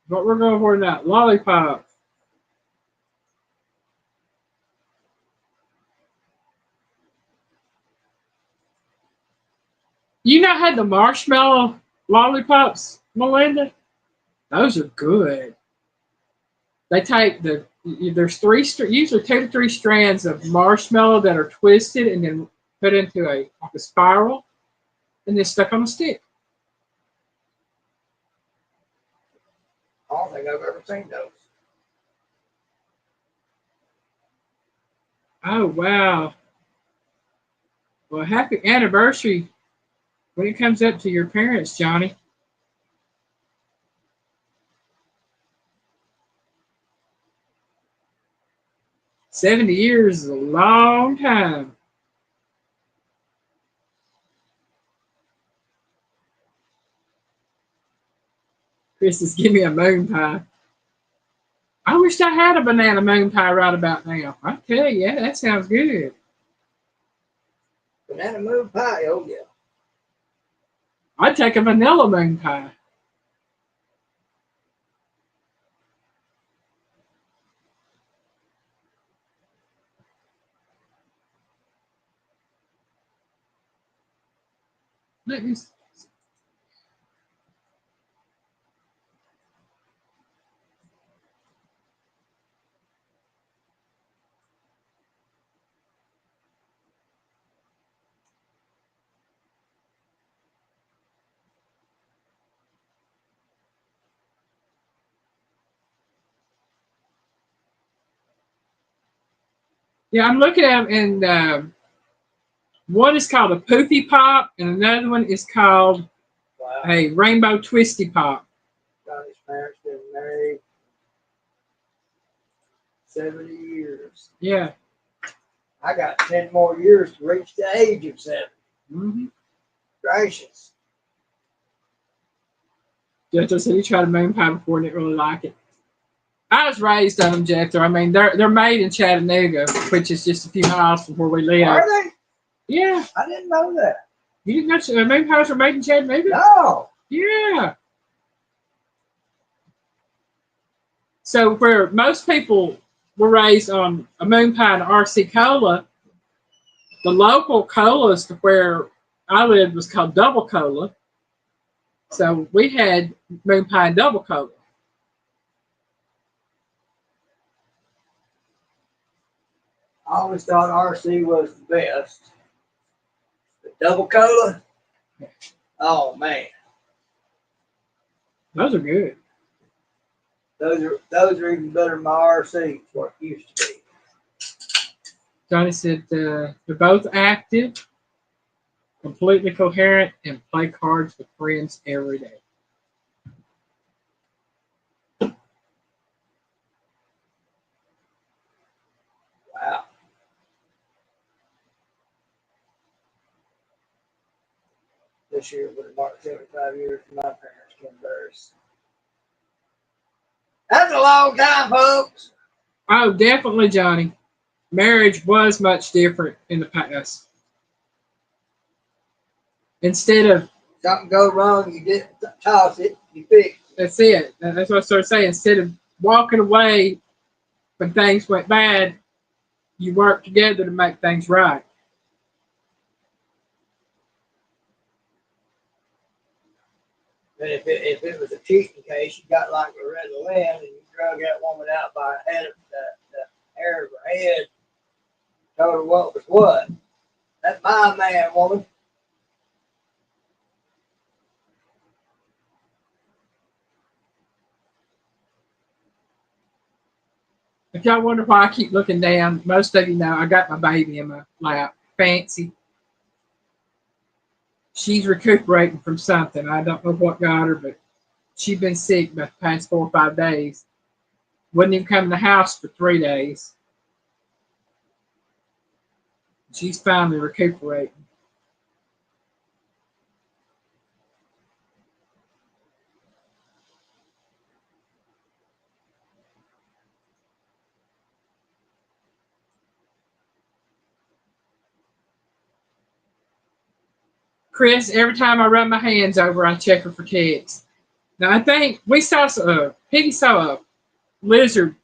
What we're going for now, lollipop. You know how the marshmallow lollipops, Melinda? Those are good. They take there's usually 2 to 3 strands of marshmallow that are twisted and then put into like a spiral and then stuck on a stick. I don't think I've ever seen those. Oh, wow. Well, happy anniversary when it comes up to your parents, Johnny. 70 years is a long time. Chris says, give me a moon pie. I wish I had a banana moon pie right about now. I tell you, that sounds good. Banana moon pie, oh yeah. I'd take a vanilla moon pie. Let me. Yeah, I'm looking at them, and one is called a Poofy Pop, and another one is called a Rainbow Twisty Pop. Johnny's parents been married 70 years. Yeah. I got 10 more years to reach the age of 70. Mm-hmm. Gracious. Jethro said he tried a moon pie before and didn't really like it. I was raised on them, Jethro. I mean, they're made in Chattanooga, which is just a few miles from where we live. Are they? Yeah. I didn't know that. You didn't know moon pies were made in Chattanooga? No. Yeah. So where most people were raised on a moon pie and RC cola, the local colas to where I lived was called double cola. So we had moon pie and double cola. I always thought RC was the best. The double cola? Oh man. Those are good. Those are even better than my RC, what it used to be. Johnny said they're both active, completely coherent, and play cards with friends every day. this year would have marked 75 years for my parents' converse. That's a long time, folks. Oh, definitely, Johnny. Marriage was much different in the past. Instead of Something go wrong, you didn't toss it, you fix it. that's it. That's what I started saying. Instead of walking away when things went bad, you work together to make things right. And if it was a cheating case, you got like Loretta Lynn and you drug that woman out by the head of the hair of her head, told her what was what. That's my man, woman. If y'all wonder why I keep looking down, most of you know I got my baby in my lap. Fancy. She's recuperating from something. I don't know what got her, but she's been sick the past 4 or 5 days. Wouldn't even come in the house for 3 days. She's finally recuperating. Chris, every time I rub my hands over, I check her for ticks. Now, I think Piggy saw a lizard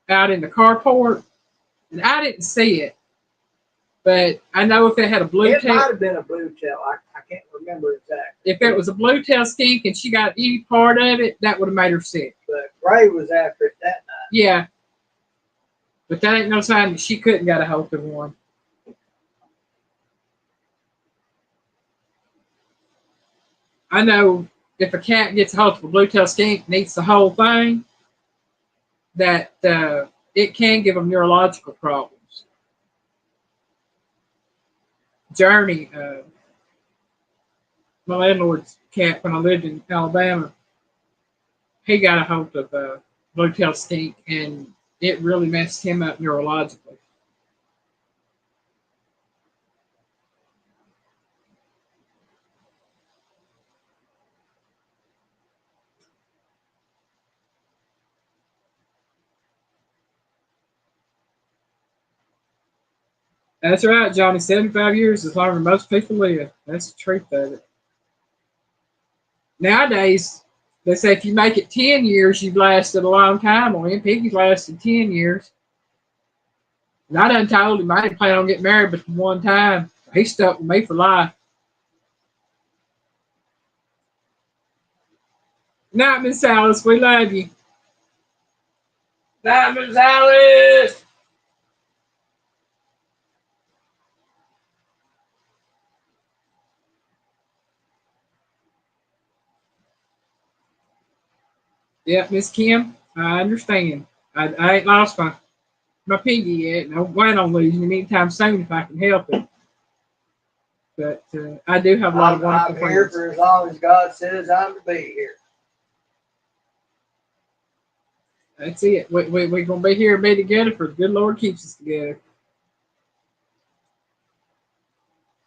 out in the carport, and I didn't see it. But I know if it had a blue It might tail, have been a blue tail. I can't remember exactly. if it was a blue tail skink and she got any part of it, that would have made her sick. But Gray was after it that night. Yeah. But that ain't no sign that she couldn't got a hold of one. I know if a cat gets a hold of a blue tail skink and eats the whole thing, that it can give them neurological problems. Journey, my landlord's cat when I lived in Alabama, he got a hold of a blue tail skink and it really messed him up neurologically. That's right, Johnny. 75 years is longer than most people live. That's the truth of it. Nowadays, they say if you make it 10 years, you've lasted a long time. Well, me Piggy's lasted 10 years. And I done told him I didn't plan on getting married but one time. He stuck with me for life. Night, Miss Alice. We love you. Night, Miss Alice. Yep, Miss Kim. I understand. I ain't lost my piggy yet, and I don't plan on losing him anytime soon if I can help it. But I do have a lot of wonderful I'm here friends. for as long as God says I'm to be here. That's it. We're going to be here and be together for the good Lord keeps us together.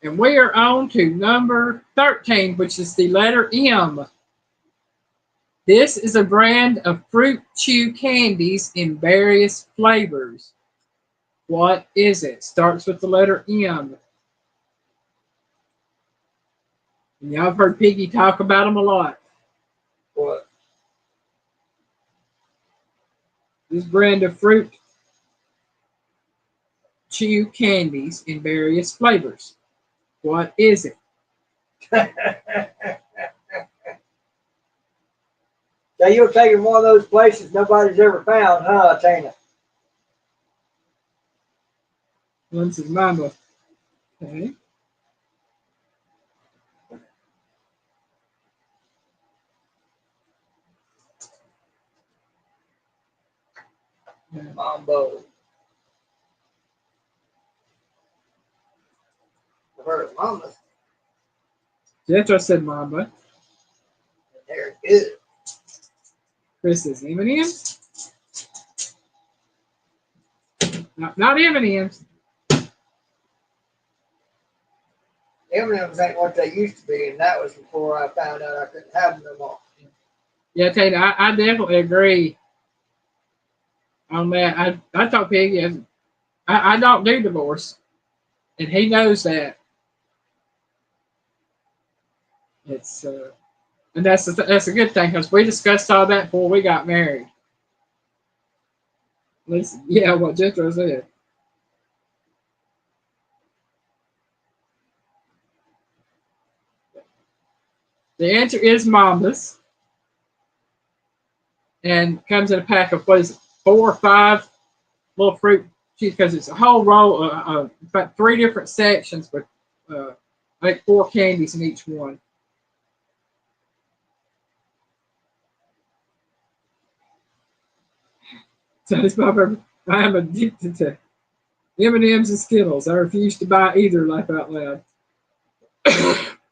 And we are on to number 13, which is the letter M. This is a brand of fruit chew candies in various flavors. What is it? Starts with the letter M. And y'all have heard Piggy talk about them a lot. What? This brand of fruit chew candies in various flavors. What is it? So you're taking one of those places nobody's ever found, huh, Tina? One says Mama. Okay. Mambo. I've heard of mamas. That's what I said, Mama. They're good. Chris says M&M's. Not M&M's. M&M's ain't what they used to be, and that was before I found out I couldn't have them no more. Yeah, I tell you, I definitely agree on that. I told Piggy, I don't do divorce, and he knows that. It's and that's a good thing because we discussed all that before we got married. Listen, yeah, what Jethro said. The answer is Mama's, and comes in a pack of what is it, 4 or 5 little fruit cheese because it's a whole roll, about 3 different sections with like 4 candies in each one. So it's my favorite. I am addicted to M&Ms and Skittles. I refuse to buy either. Laugh out loud.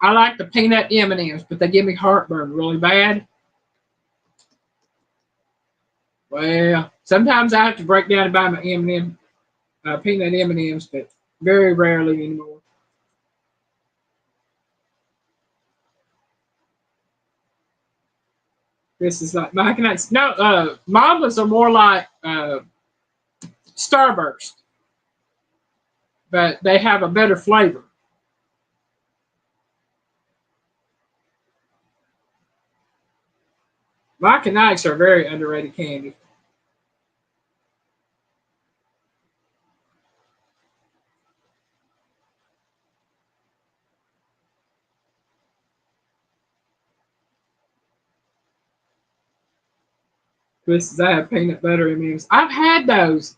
I like the peanut M&Ms, but they give me heartburn really bad. Well, sometimes I have to break down and buy my M&M, peanut M&Ms, but very rarely anymore. This is like Mike and I. No, Mama's are more like Starburst, but they have a better flavor. Mike and Ike's are very underrated candy. This is I have peanut butter M&Ms. I've had those.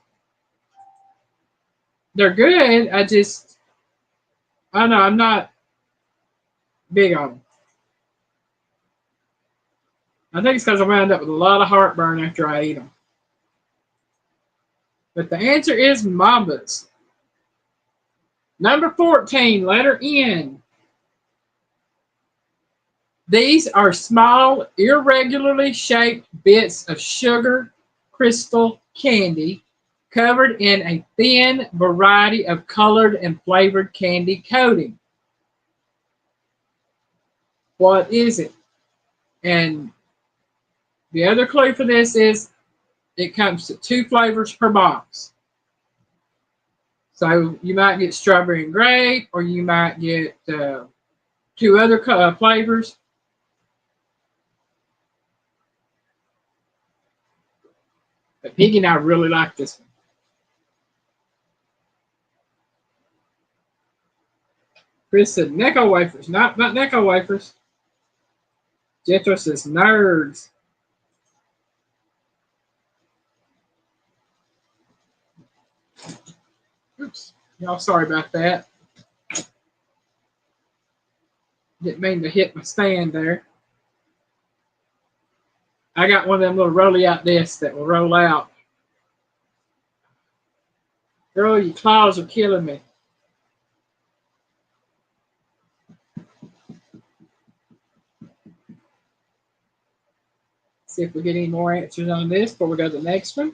They're good. I don't know. I'm not big on them. I think it's because I wound up with a lot of heartburn after I eat them. But the answer is Mambas. Number 14, letter N. These are small, irregularly shaped bits of sugar crystal candy covered in a thin variety of colored and flavored candy coating. What is it? And the other clue for this is it comes to 2 flavors per box. So you might get strawberry and grape, or you might get 2 other flavors. But Piggy and I really like this one. Chris said Necco wafers, not Necco wafers. Jethro says nerds. Oops, y'all sorry about that. Didn't mean to hit my stand there. I got one of them little rolly out discs that will roll out. Girl, your claws are killing me. See if we get any more answers on this before we go to the next one.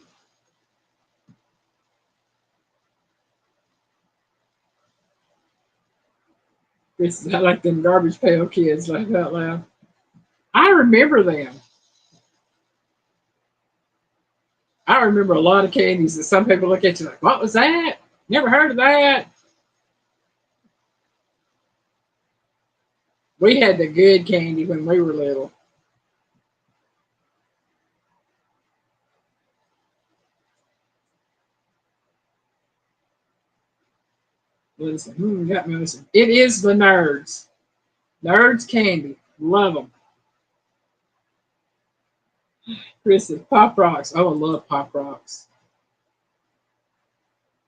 This is I like them garbage pail kids, laugh out loud. I remember them. I remember a lot of candies that some people look at you like, what was that? Never heard of that. We had the good candy when we were little. Listen, got me listen. It is the nerds. Nerds candy. Love them. Chris said Pop Rocks. Oh, I love Pop Rocks.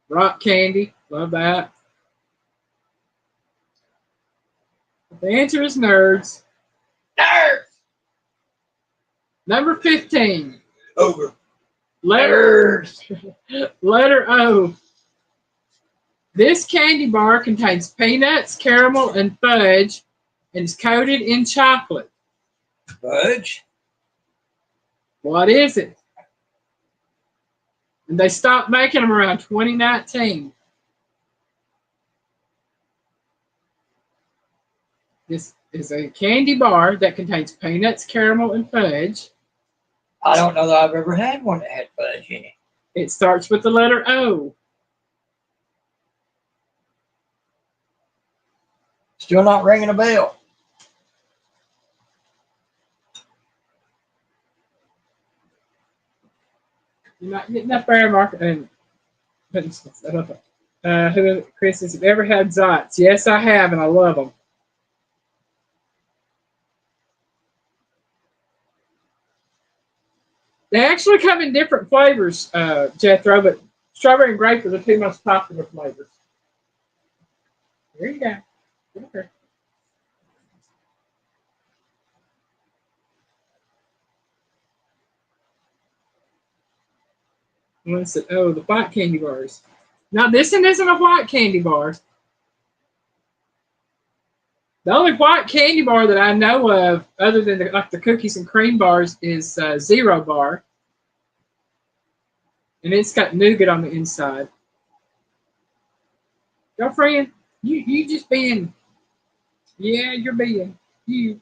Rock candy. Love that. The answer is nerds. Nerds! Number 15. Over. Letter O. This candy bar contains peanuts, caramel, and fudge and is coated in chocolate. Fudge? What is it? And they stopped making them around 2019. This is a candy bar that contains peanuts, caramel, and fudge. I don't know that I've ever had one that had fudge in it. It starts with the letter O. Still not ringing a bell. You're not getting that fair market. And Chris says, have you ever had Zots? Yes, I have, and I love them. They actually come in different flavors, Jethro, but strawberry and grape are the two most popular flavors. Here you go. Okay. Oh, the white candy bars. Now, this one isn't a white candy bar. The only white candy bar that I know of, other than the cookies and cream bars, is Zero Bar. And it's got nougat on the inside. Girlfriend, you just being, yeah, you're being, you.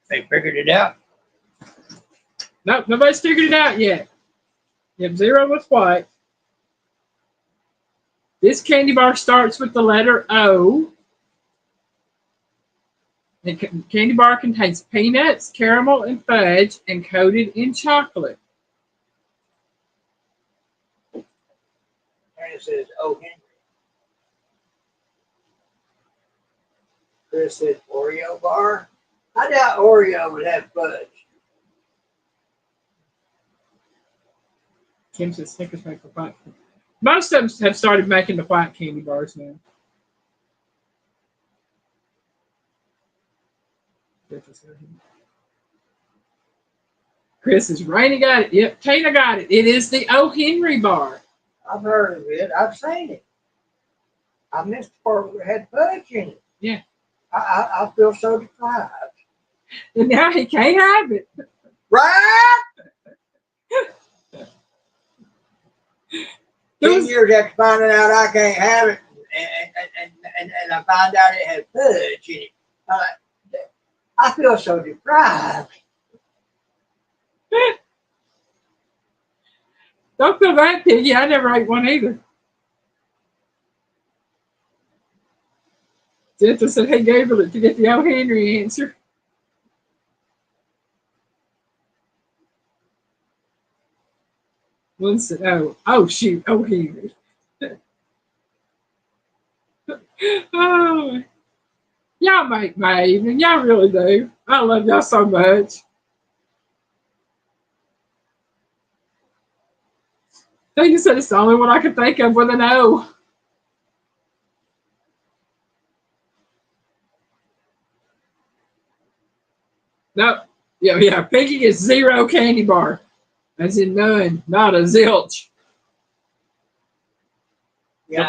They figured it out. Nope, nobody's figured it out yet. Yep, Zero was white. This candy bar starts with the letter O. The candy bar contains peanuts, caramel, and fudge, and coated in chocolate. And it says, oh, Henry. Chris said, Oreo bar. I doubt Oreo would have fudge. Kim says Snickers make for white. Most of them have started making the white candy bars now. Chris is Rainey got it. Yep, Tina got it. It is the O. Henry bar. I've heard of it. I've seen it. I missed the part where it had fudge in it. Yeah. I feel so deprived. And now he can't have it. Right? 10 years after finding out I can't have it, and I find out it had fudge in it. I feel so deprived. Don't feel bad, Piggy. I never ate one either. Jetta said he gave it to get the O. Henry answer. One said, oh shoot, O. Henry. Oh, y'all make my evening. Y'all really do. I love y'all so much. They said it's the only one I could think of with an O. Nope. Yeah. Piggy is zero candy bar. As in none, not a zilch. Yeah,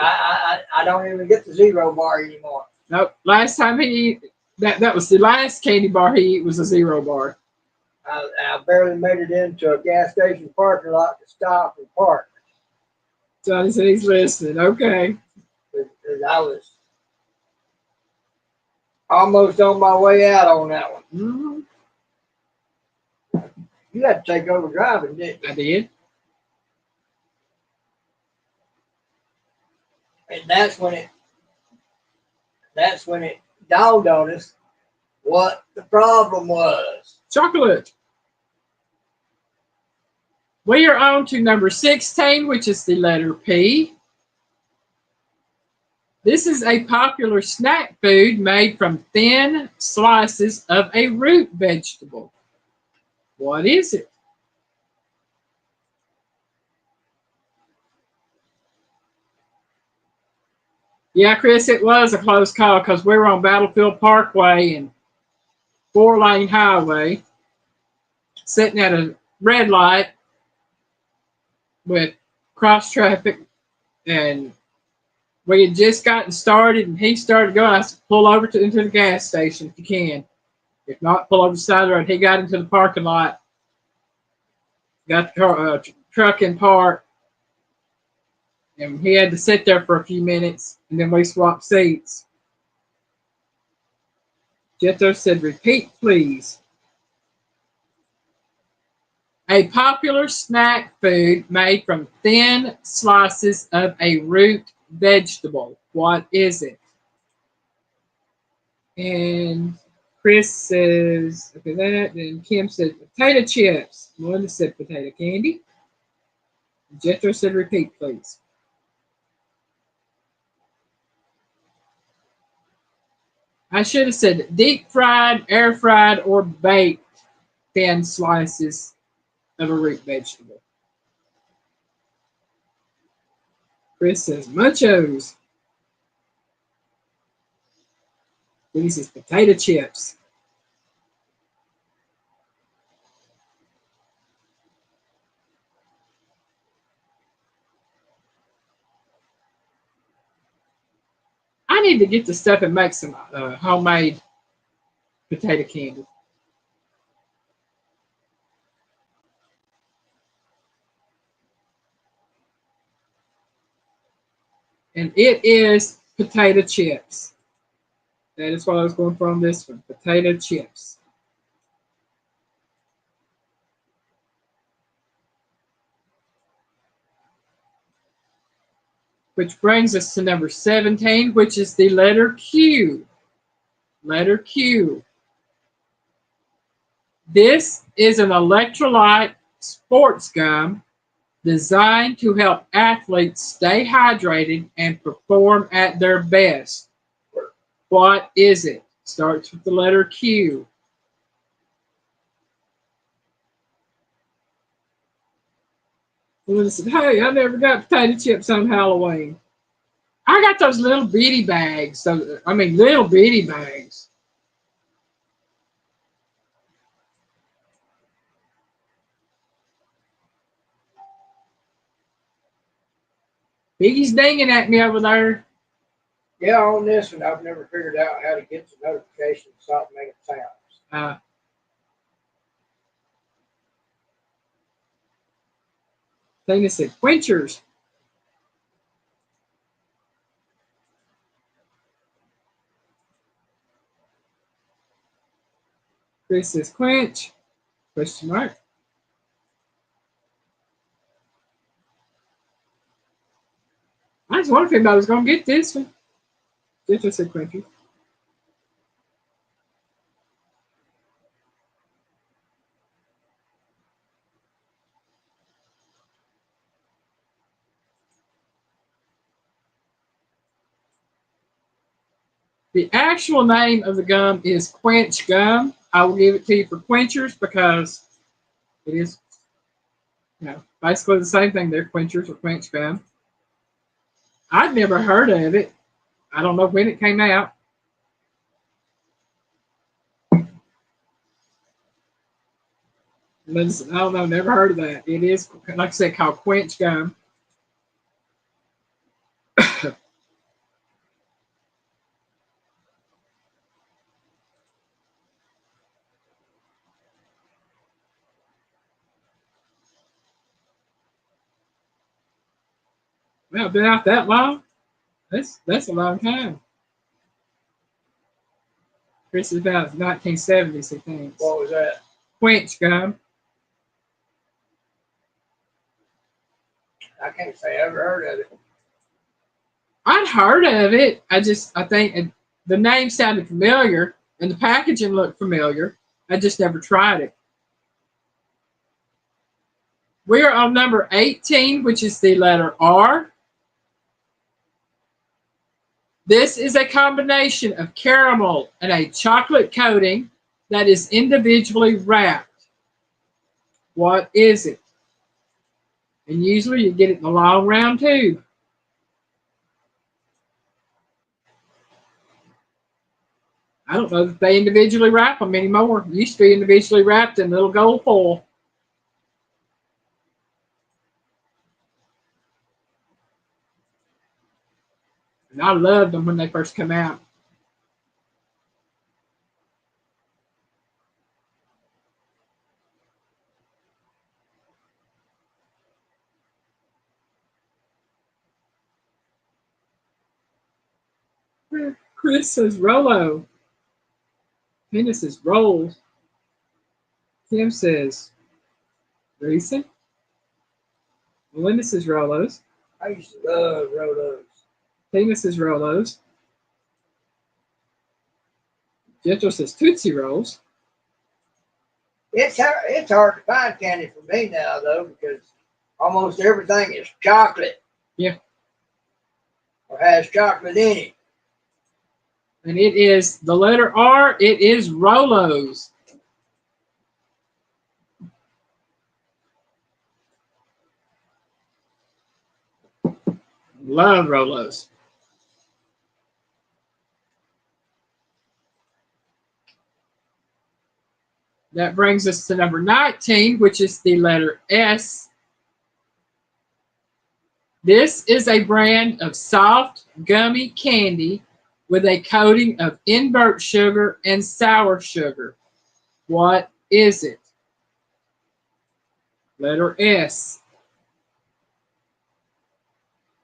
I don't even get the Zero bar anymore. Nope. Last time he that was the last candy bar he ate was a Zero bar. I barely made it into a gas station parking lot to stop and park. Johnny said he's listening. Okay. Because I was almost on my way out on that one. Mm-hmm. You had to take over driving, didn't you? I did. And that's when it dawned on us what the problem was. Chocolate. We are on to number 16, which is the letter P. This is a popular snack food made from thin slices of a root vegetable. What is it? Yeah, Chris, it was a close call because we were on Battlefield Parkway and 4-lane highway, sitting at a red light with cross traffic, and we had just gotten started, and he started going. I said, pull over into the gas station if you can. If not, pull over the side of the road. He got into the parking lot, got the car, truck in park, and he had to sit there for a few minutes, and then we swapped seats. Jethro said, repeat, please. A popular snack food made from thin slices of a root vegetable. What is it? And Chris says, okay, that. Then Kim said, potato chips. Melinda said, potato candy. Jethro said, repeat, please. I should have said deep fried, air fried, or baked thin slices of a root vegetable. Chris says, Munchos. He says, potato chips. I need to get the stuff and make some homemade potato candy. And it is potato chips. That is what I was going for on this one. Potato chips. Which brings us to number 17, which is the letter Q. Letter Q. This is an electrolyte sports gum designed to help athletes stay hydrated and perform at their best. What is it? Starts with the letter Q. Someone said, hey, I never got potato chips on Halloween. I got those little bitty bags. Little bitty bags. Biggie's dinging at me over there. Yeah, on this one, I've never figured out how to get the notification to stop making sounds. Thing that said quenchers. Chris says quench. Question mark. I just wondered if anybody was going to get this one. Just said quenchers. The actual name of the gum is Quench Gum. I will give it to you for quenchers because it is, basically the same thing. They're quenchers or Quench Gum. I'd never heard of it. I don't know when it came out. Listen, I don't know, never heard of that. It is, like I said, called Quench Gum. Well, been out that long? That's a long time. Chris is about 1970s, he thinks. What was that? Quench Gum. I can't say I ever heard of it. I'd heard of it. I think the name sounded familiar and the packaging looked familiar. I just never tried it. We are on number 18, which is the letter R. This is a combination of caramel and a chocolate coating that is individually wrapped. What is it? And usually you get it in a long round tube. I don't know if they individually wrap them anymore. It used to be individually wrapped in little gold foil. And I loved them when they first come out. Chris says Rolo. Melinda says rolls. Kim says recent. Melinda says Rolos. I used to love Rolos. Tina says Rolos. Jethro says Tootsie Rolls. It's hard to find candy for me now though, because almost everything is chocolate. Yeah. Or has chocolate in it. And it is the letter R. It is Rolos. Love Rolos. That brings us to number 19, which is the letter S. This is a brand of soft, gummy candy with a coating of invert sugar and sour sugar. What is it? Letter S.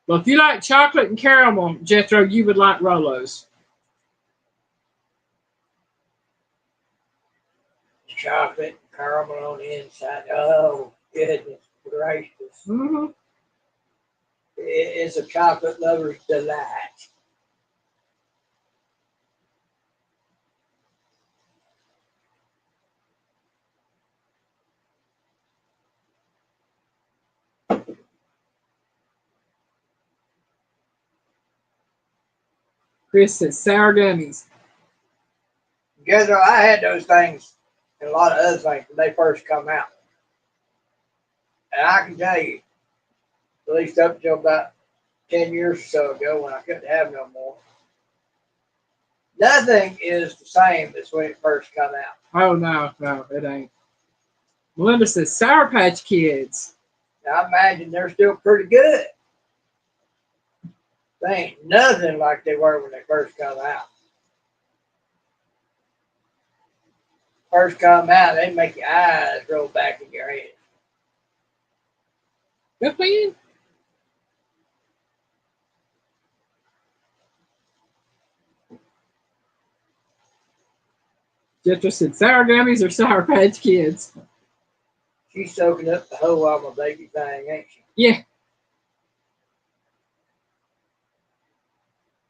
Well, if you like chocolate and caramel, Jethro, you would like Rolos. Chocolate, caramel on the inside. Oh, goodness gracious. Mm-hmm. It is a chocolate lover's delight. Chris says sour gummies. Guess what? I had those things and a lot of other things when they first come out. And I can tell you, at least up until about 10 years or so ago when I couldn't have no more, nothing is the same as when it first come out. Oh, no, it ain't. Melinda says Sour Patch Kids. Now, I imagine they're still pretty good. They ain't nothing like they were when they first come out. First come out, they make your eyes roll back in your head. Good for you. Jethro said sour gummies or Sour Patch Kids. She's soaking up the whole of my baby thing, ain't she? Yeah.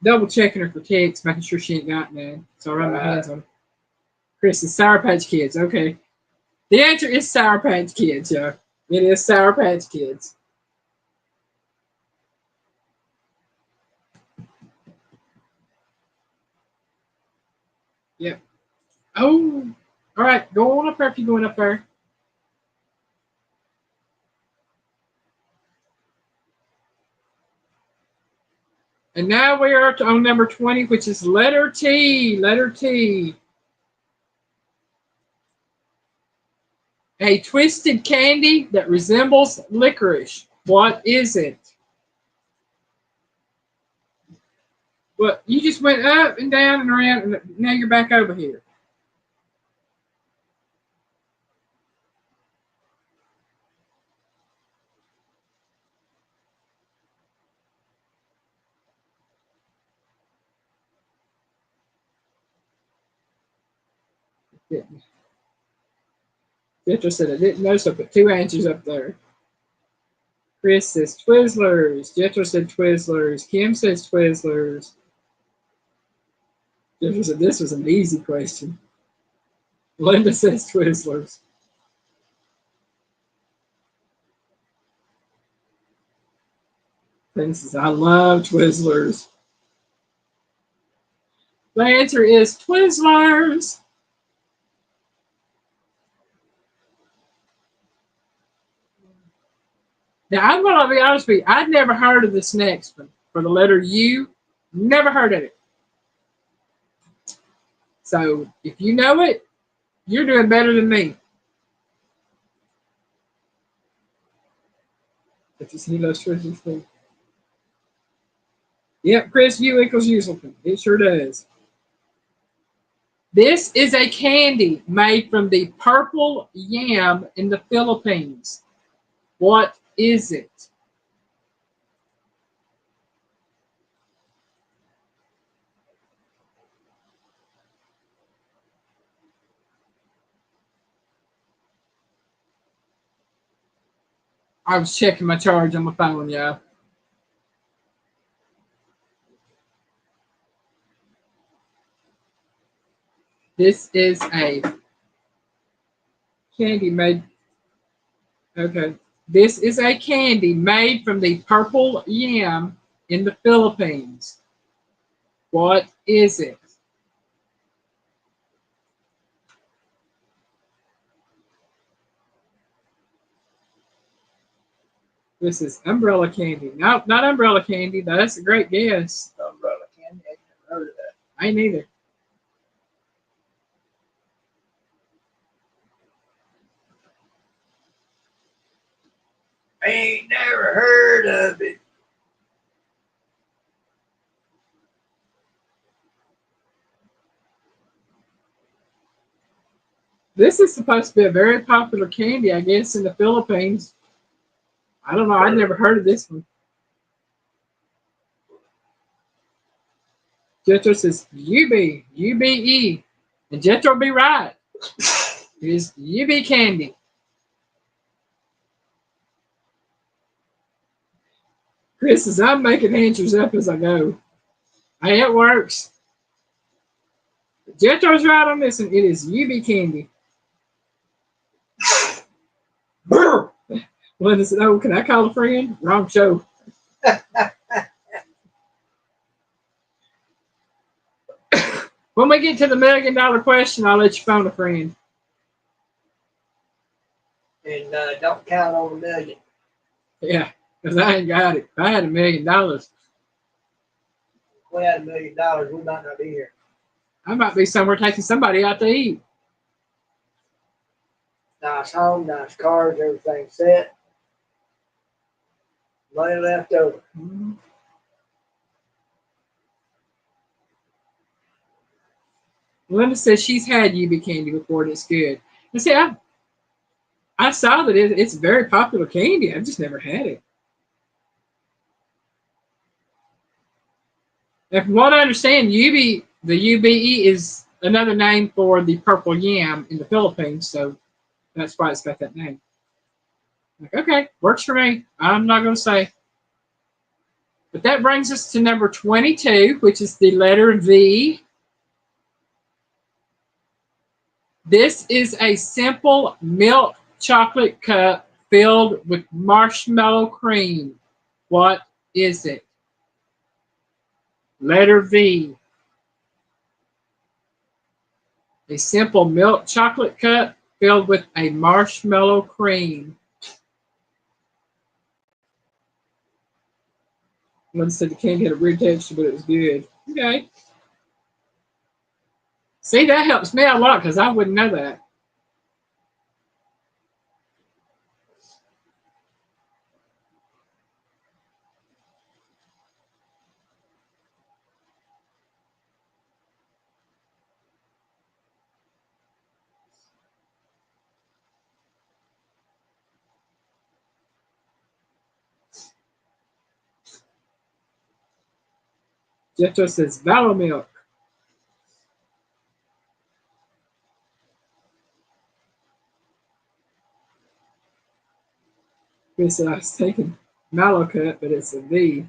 Double checking her for ticks, making sure she ain't got none. So I run my hands on her. Chris says Sour Patch Kids. Okay. The answer is Sour Patch Kids, y'all. It is Sour Patch Kids. Yep. Oh, all right. Go on up there if you're going up there. And now we are on number 20, which is letter T. Letter T. A twisted candy that resembles licorice. What is it? Well, you just went up and down and around, and now you're back over here. Victor said I didn't know, so I put two answers up there. Chris says Twizzlers. Jethro said Twizzlers. Kim says Twizzlers. Jethro said this was an easy question. Linda says Twizzlers. Ben says, I love Twizzlers. The answer is Twizzlers. Now, I'm going to be honest with you. I'd never heard of this next one for the letter U. Never heard of it. So if you know it, you're doing better than me. If you see those Twizzlers. Yep, Chris, U equals Uselton. It sure does. This is a candy made from the purple yam in the Philippines. What is it? I was checking my charge on my phone, y'all. This is a candy made. Okay. This is a candy made from the purple yam in the Philippines. What is it? This is umbrella candy. No, not umbrella candy. That's a great guess. Umbrella candy. I ain't never heard of that. I ain't either. I ain't never heard of it. This is supposed to be a very popular candy, I guess, in the Philippines. I don't know. I've never heard of this one. Jetro says UB, UBE. And Jetro will be right. It is UB candy. Chris says, I'm making answers up as I go. Hey, it works. Jetro's right on this one. It is UB candy. Linda said, oh, can I call a friend? Wrong show. When we get to the $1 million question, I'll let you phone a friend. And don't count on a million. Yeah, because I ain't got it. If I had $1 million, If we had $1 million, we might not be here. I might be somewhere taking somebody out to eat. Nice home, nice cars, everything set. Money left over. Mm-hmm. Linda says she's had UB candy before and it's good. And see, I saw that it's very popular candy. I've just never had it. If from what I understand, the UBE is another name for the purple yam in the Philippines, so that's why it's got that name. Like, okay, works for me. I'm not going to say. But that brings us to number 22, which is the letter V. This is a simple milk chocolate cup filled with marshmallow cream. What is it? Letter V. A simple milk chocolate cup filled with a marshmallow cream. One said the candy had a weird texture, but it was good. Okay. See, that helps me a lot because I wouldn't know that. Jetro says Valor milk. Chris said I was taking mallow cut, but it's a V.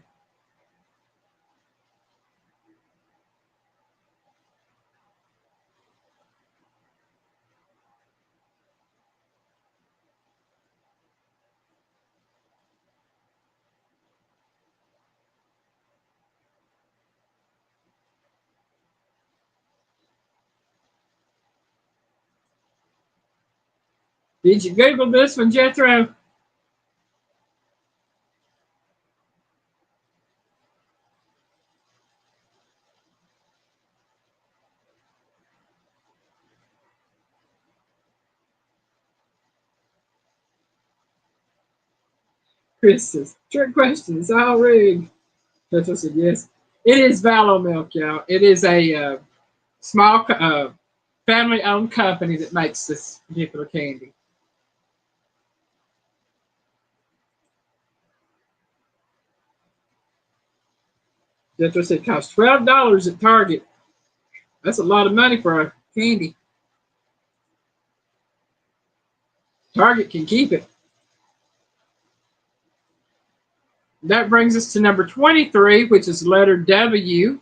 Did you Google this one, Jethro? Chris says, trick question, it's all rigged. Jethro said, yes. It is Valor milk, y'all. It is a small family-owned company that makes this particular candy. Jethro said it costs $12 at Target. That's a lot of money for a candy. Target can keep it. That brings us to number 23, which is letter W.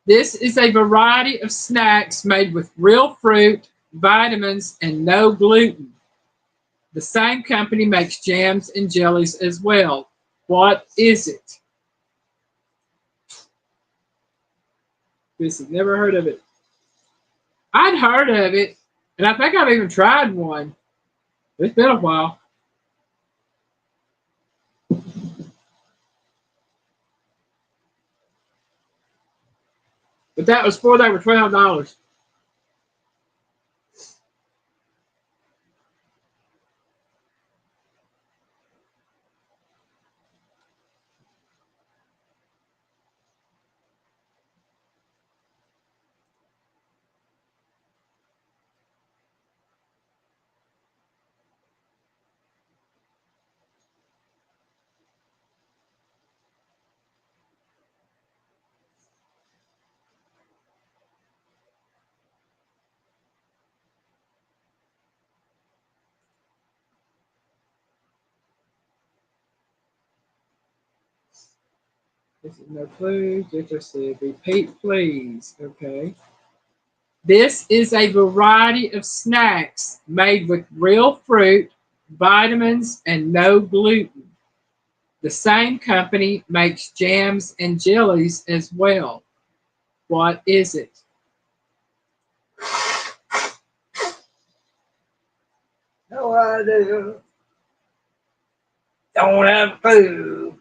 This is a variety of snacks made with real fruit, vitamins, and no gluten. The same company makes jams and jellies as well. What is it? Chris has never heard of it. I'd heard of it, and I think I've even tried one. It's been a while. But that was before they were $12. This is no clue. Just said repeat, please. Okay. This is a variety of snacks made with real fruit, vitamins, and no gluten. The same company makes jams and jellies as well. What is it? No idea. Don't have a clue.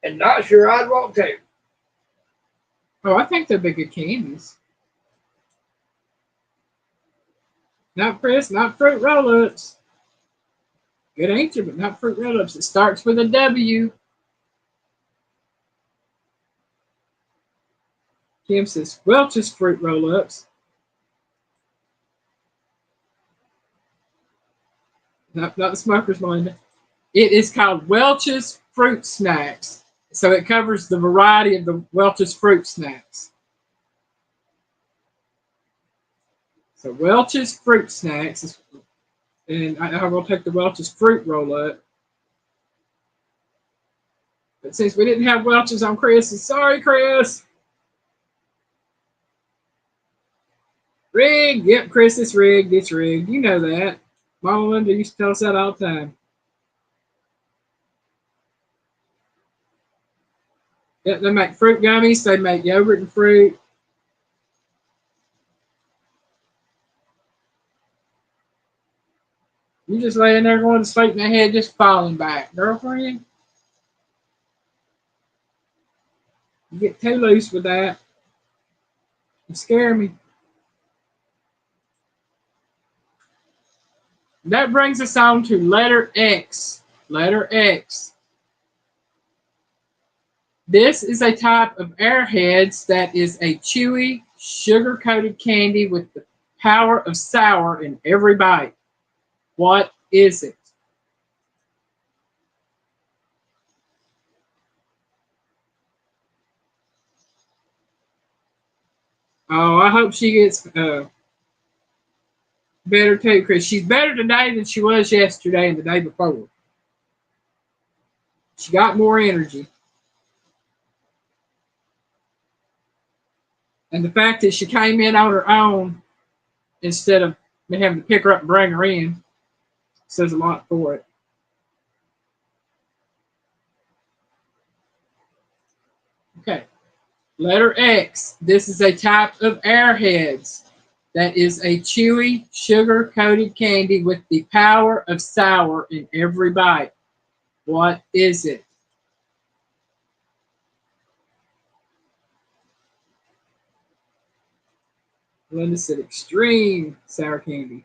And not sure I'd want to. Oh, I think they're big good candies. Not Chris, not Fruit Roll-Ups. Good answer, but not Fruit Roll-Ups. It starts with a W. Kim says Welch's Fruit Roll-Ups. Not the Smucker's, Melinda. It is called Welch's Fruit Snacks. So it covers the variety of the Welch's Fruit Snacks. So Welch's Fruit Snacks is, and I will take the Welch's Fruit Roll-Up. But since we didn't have Welch's on Chris, sorry, Chris. Rigged. Yep, Chris, it's rigged. It's rigged. You know that. Mama Linda used to tell us that all the time. Yep, they make fruit gummies. They make yogurt and fruit. You just laying there going to sleep and the head just falling back. Girlfriend, you get too loose with that. You scare me. That brings us on to letter X. Letter X. This is a type of Airheads that is a chewy, sugar-coated candy with the power of sour in every bite. What is it? Oh, I hope she gets better too, Chris. She's better today than she was yesterday and the day before. She got more energy. And the fact that she came in on her own instead of me having to pick her up and bring her in says a lot for it. Okay. Letter X. This is a type of Airheads that is a chewy, sugar-coated candy with the power of sour in every bite. What is it? Linda said extreme sour candy.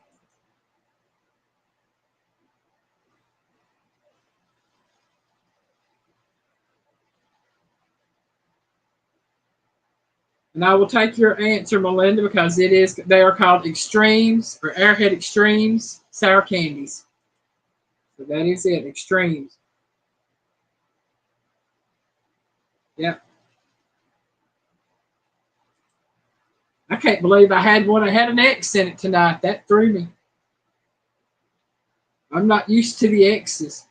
And I will take your answer, Melinda, because they are called extremes or Airhead Extremes sour candies. So that is it, extremes. Yep. can't believe I had one. I had an X in it tonight. That threw me. I'm not used to the X's.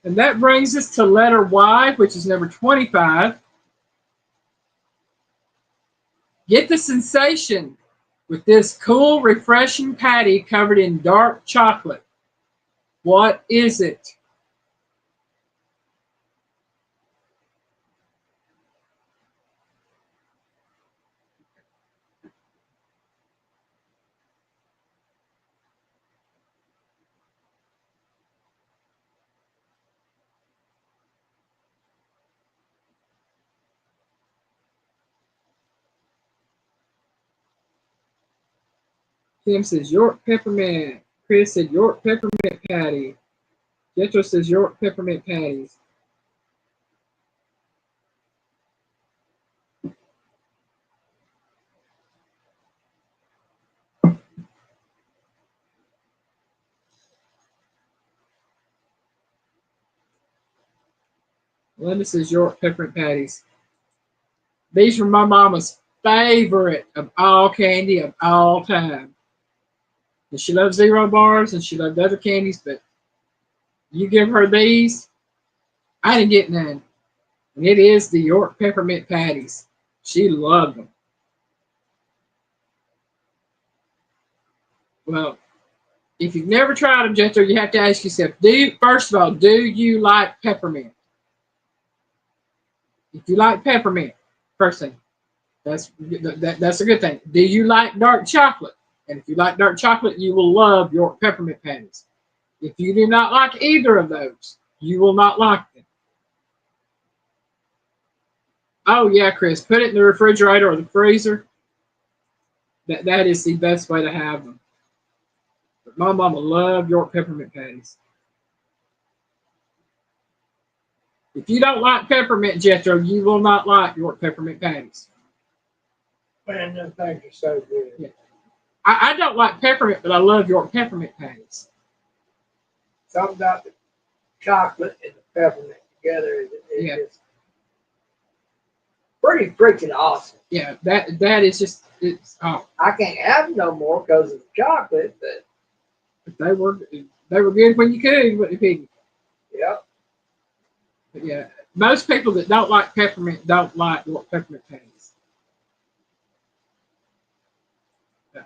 And that brings us to letter Y, which is number 25. Get the sensation with this cool, refreshing patty covered in dark chocolate. What is it? Kim says York peppermint. Chris said York peppermint patty. Jethro says York peppermint patties. Linda says York peppermint patties. These were my mama's favorite of all candy of all time. And she loved Zero bars and she loved other candies, but you give her these, I didn't get none. And it is the York peppermint patties. She loved them. Well, if you've never tried them, Jethro, you have to ask yourself, first of all, do you like peppermint? If you like peppermint, first thing, that's a good thing. Do you like dark chocolate? And if you like dark chocolate, you will love York peppermint patties. If you do not like either of those, you will not like them. Oh, yeah, Chris, put it in the refrigerator or the freezer. That is the best way to have them. But my mama loved York peppermint patties. If you don't like peppermint, Jethro, you will not like York peppermint patties. Man, them things are so good. Yeah. I don't like peppermint, but I love York peppermint patties. Something about the chocolate and the peppermint together is just pretty freaking awesome. Yeah, that is just, it's, oh. I can't have them no more because of the chocolate, but they were good when you could, wouldn't you? Yep. But yeah, most people that don't like peppermint don't like York peppermint patties.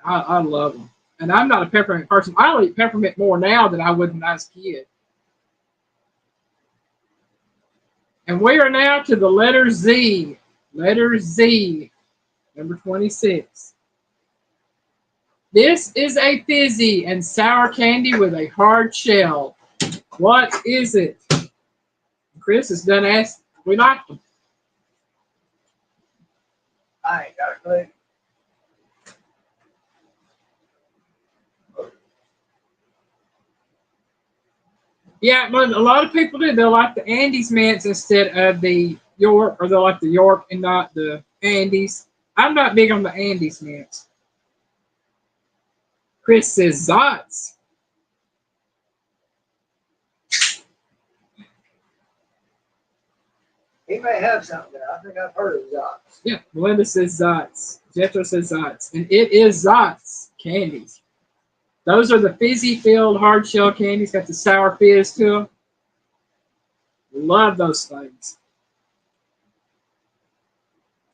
I love them. And I'm not a peppermint person. I'll eat peppermint more now than I would when I was a kid. And we are now to the letter Z. Letter Z, number 26. This is a fizzy and sour candy with a hard shell. What is it? Chris has done asked. We like them. I ain't got a clue. Yeah, but a lot of people do. They'll like the Andes mints instead of the York, or they'll like the York and not the Andes. I'm not big on the Andes mints. Chris says Zots. He may have something there. I think I've heard of Zots. Yeah, Melinda says Zots. Jethro says Zots. And it is Zots candies. Those are the fizzy-filled hard shell candies. Got the sour fizz to them. Love those things.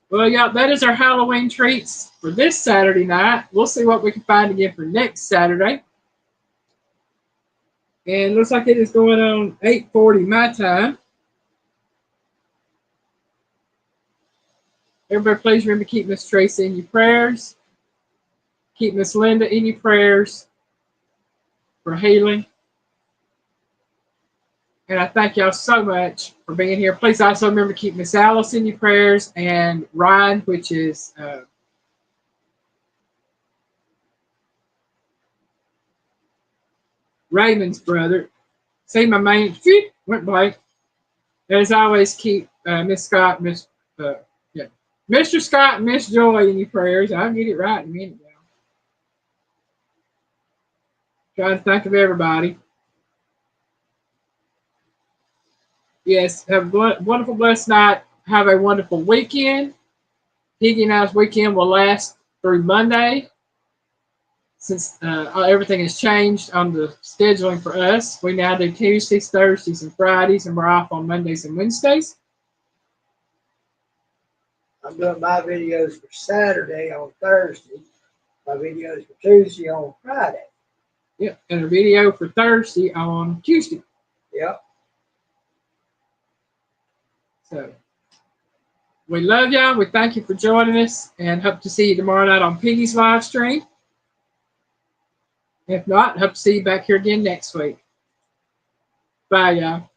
Well, yeah, that is our Halloween treats for this Saturday night. We'll see what we can find again for next Saturday. And looks like it is going on 8:40 my time. Everybody, please remember to keep Miss Tracy in your prayers. Keep Miss Linda in your prayers for healing. And I thank y'all so much for being here. Please also remember to keep Miss Alice in your prayers and Ryan, which is Raymond's brother. See, my main went blank. As always, keep Miss Scott, Mr. Scott and Miss Joy in your prayers. I'll get it right in a minute now. Trying to think of everybody. Yes, have a wonderful, blessed night. Have a wonderful weekend. Piggy and I's weekend will last through Monday, since everything has changed on the scheduling for us. We now do Tuesdays, Thursdays, and Fridays, and we're off on Mondays and Wednesdays. I'm doing my videos for Saturday on Thursday, my videos for Tuesday on Friday. Yep, and a video for Thursday on Tuesday. Yep. So we love y'all. We thank you for joining us, and hope to see you tomorrow night on Piggy's live stream. If not, hope to see you back here again next week. Bye, y'all.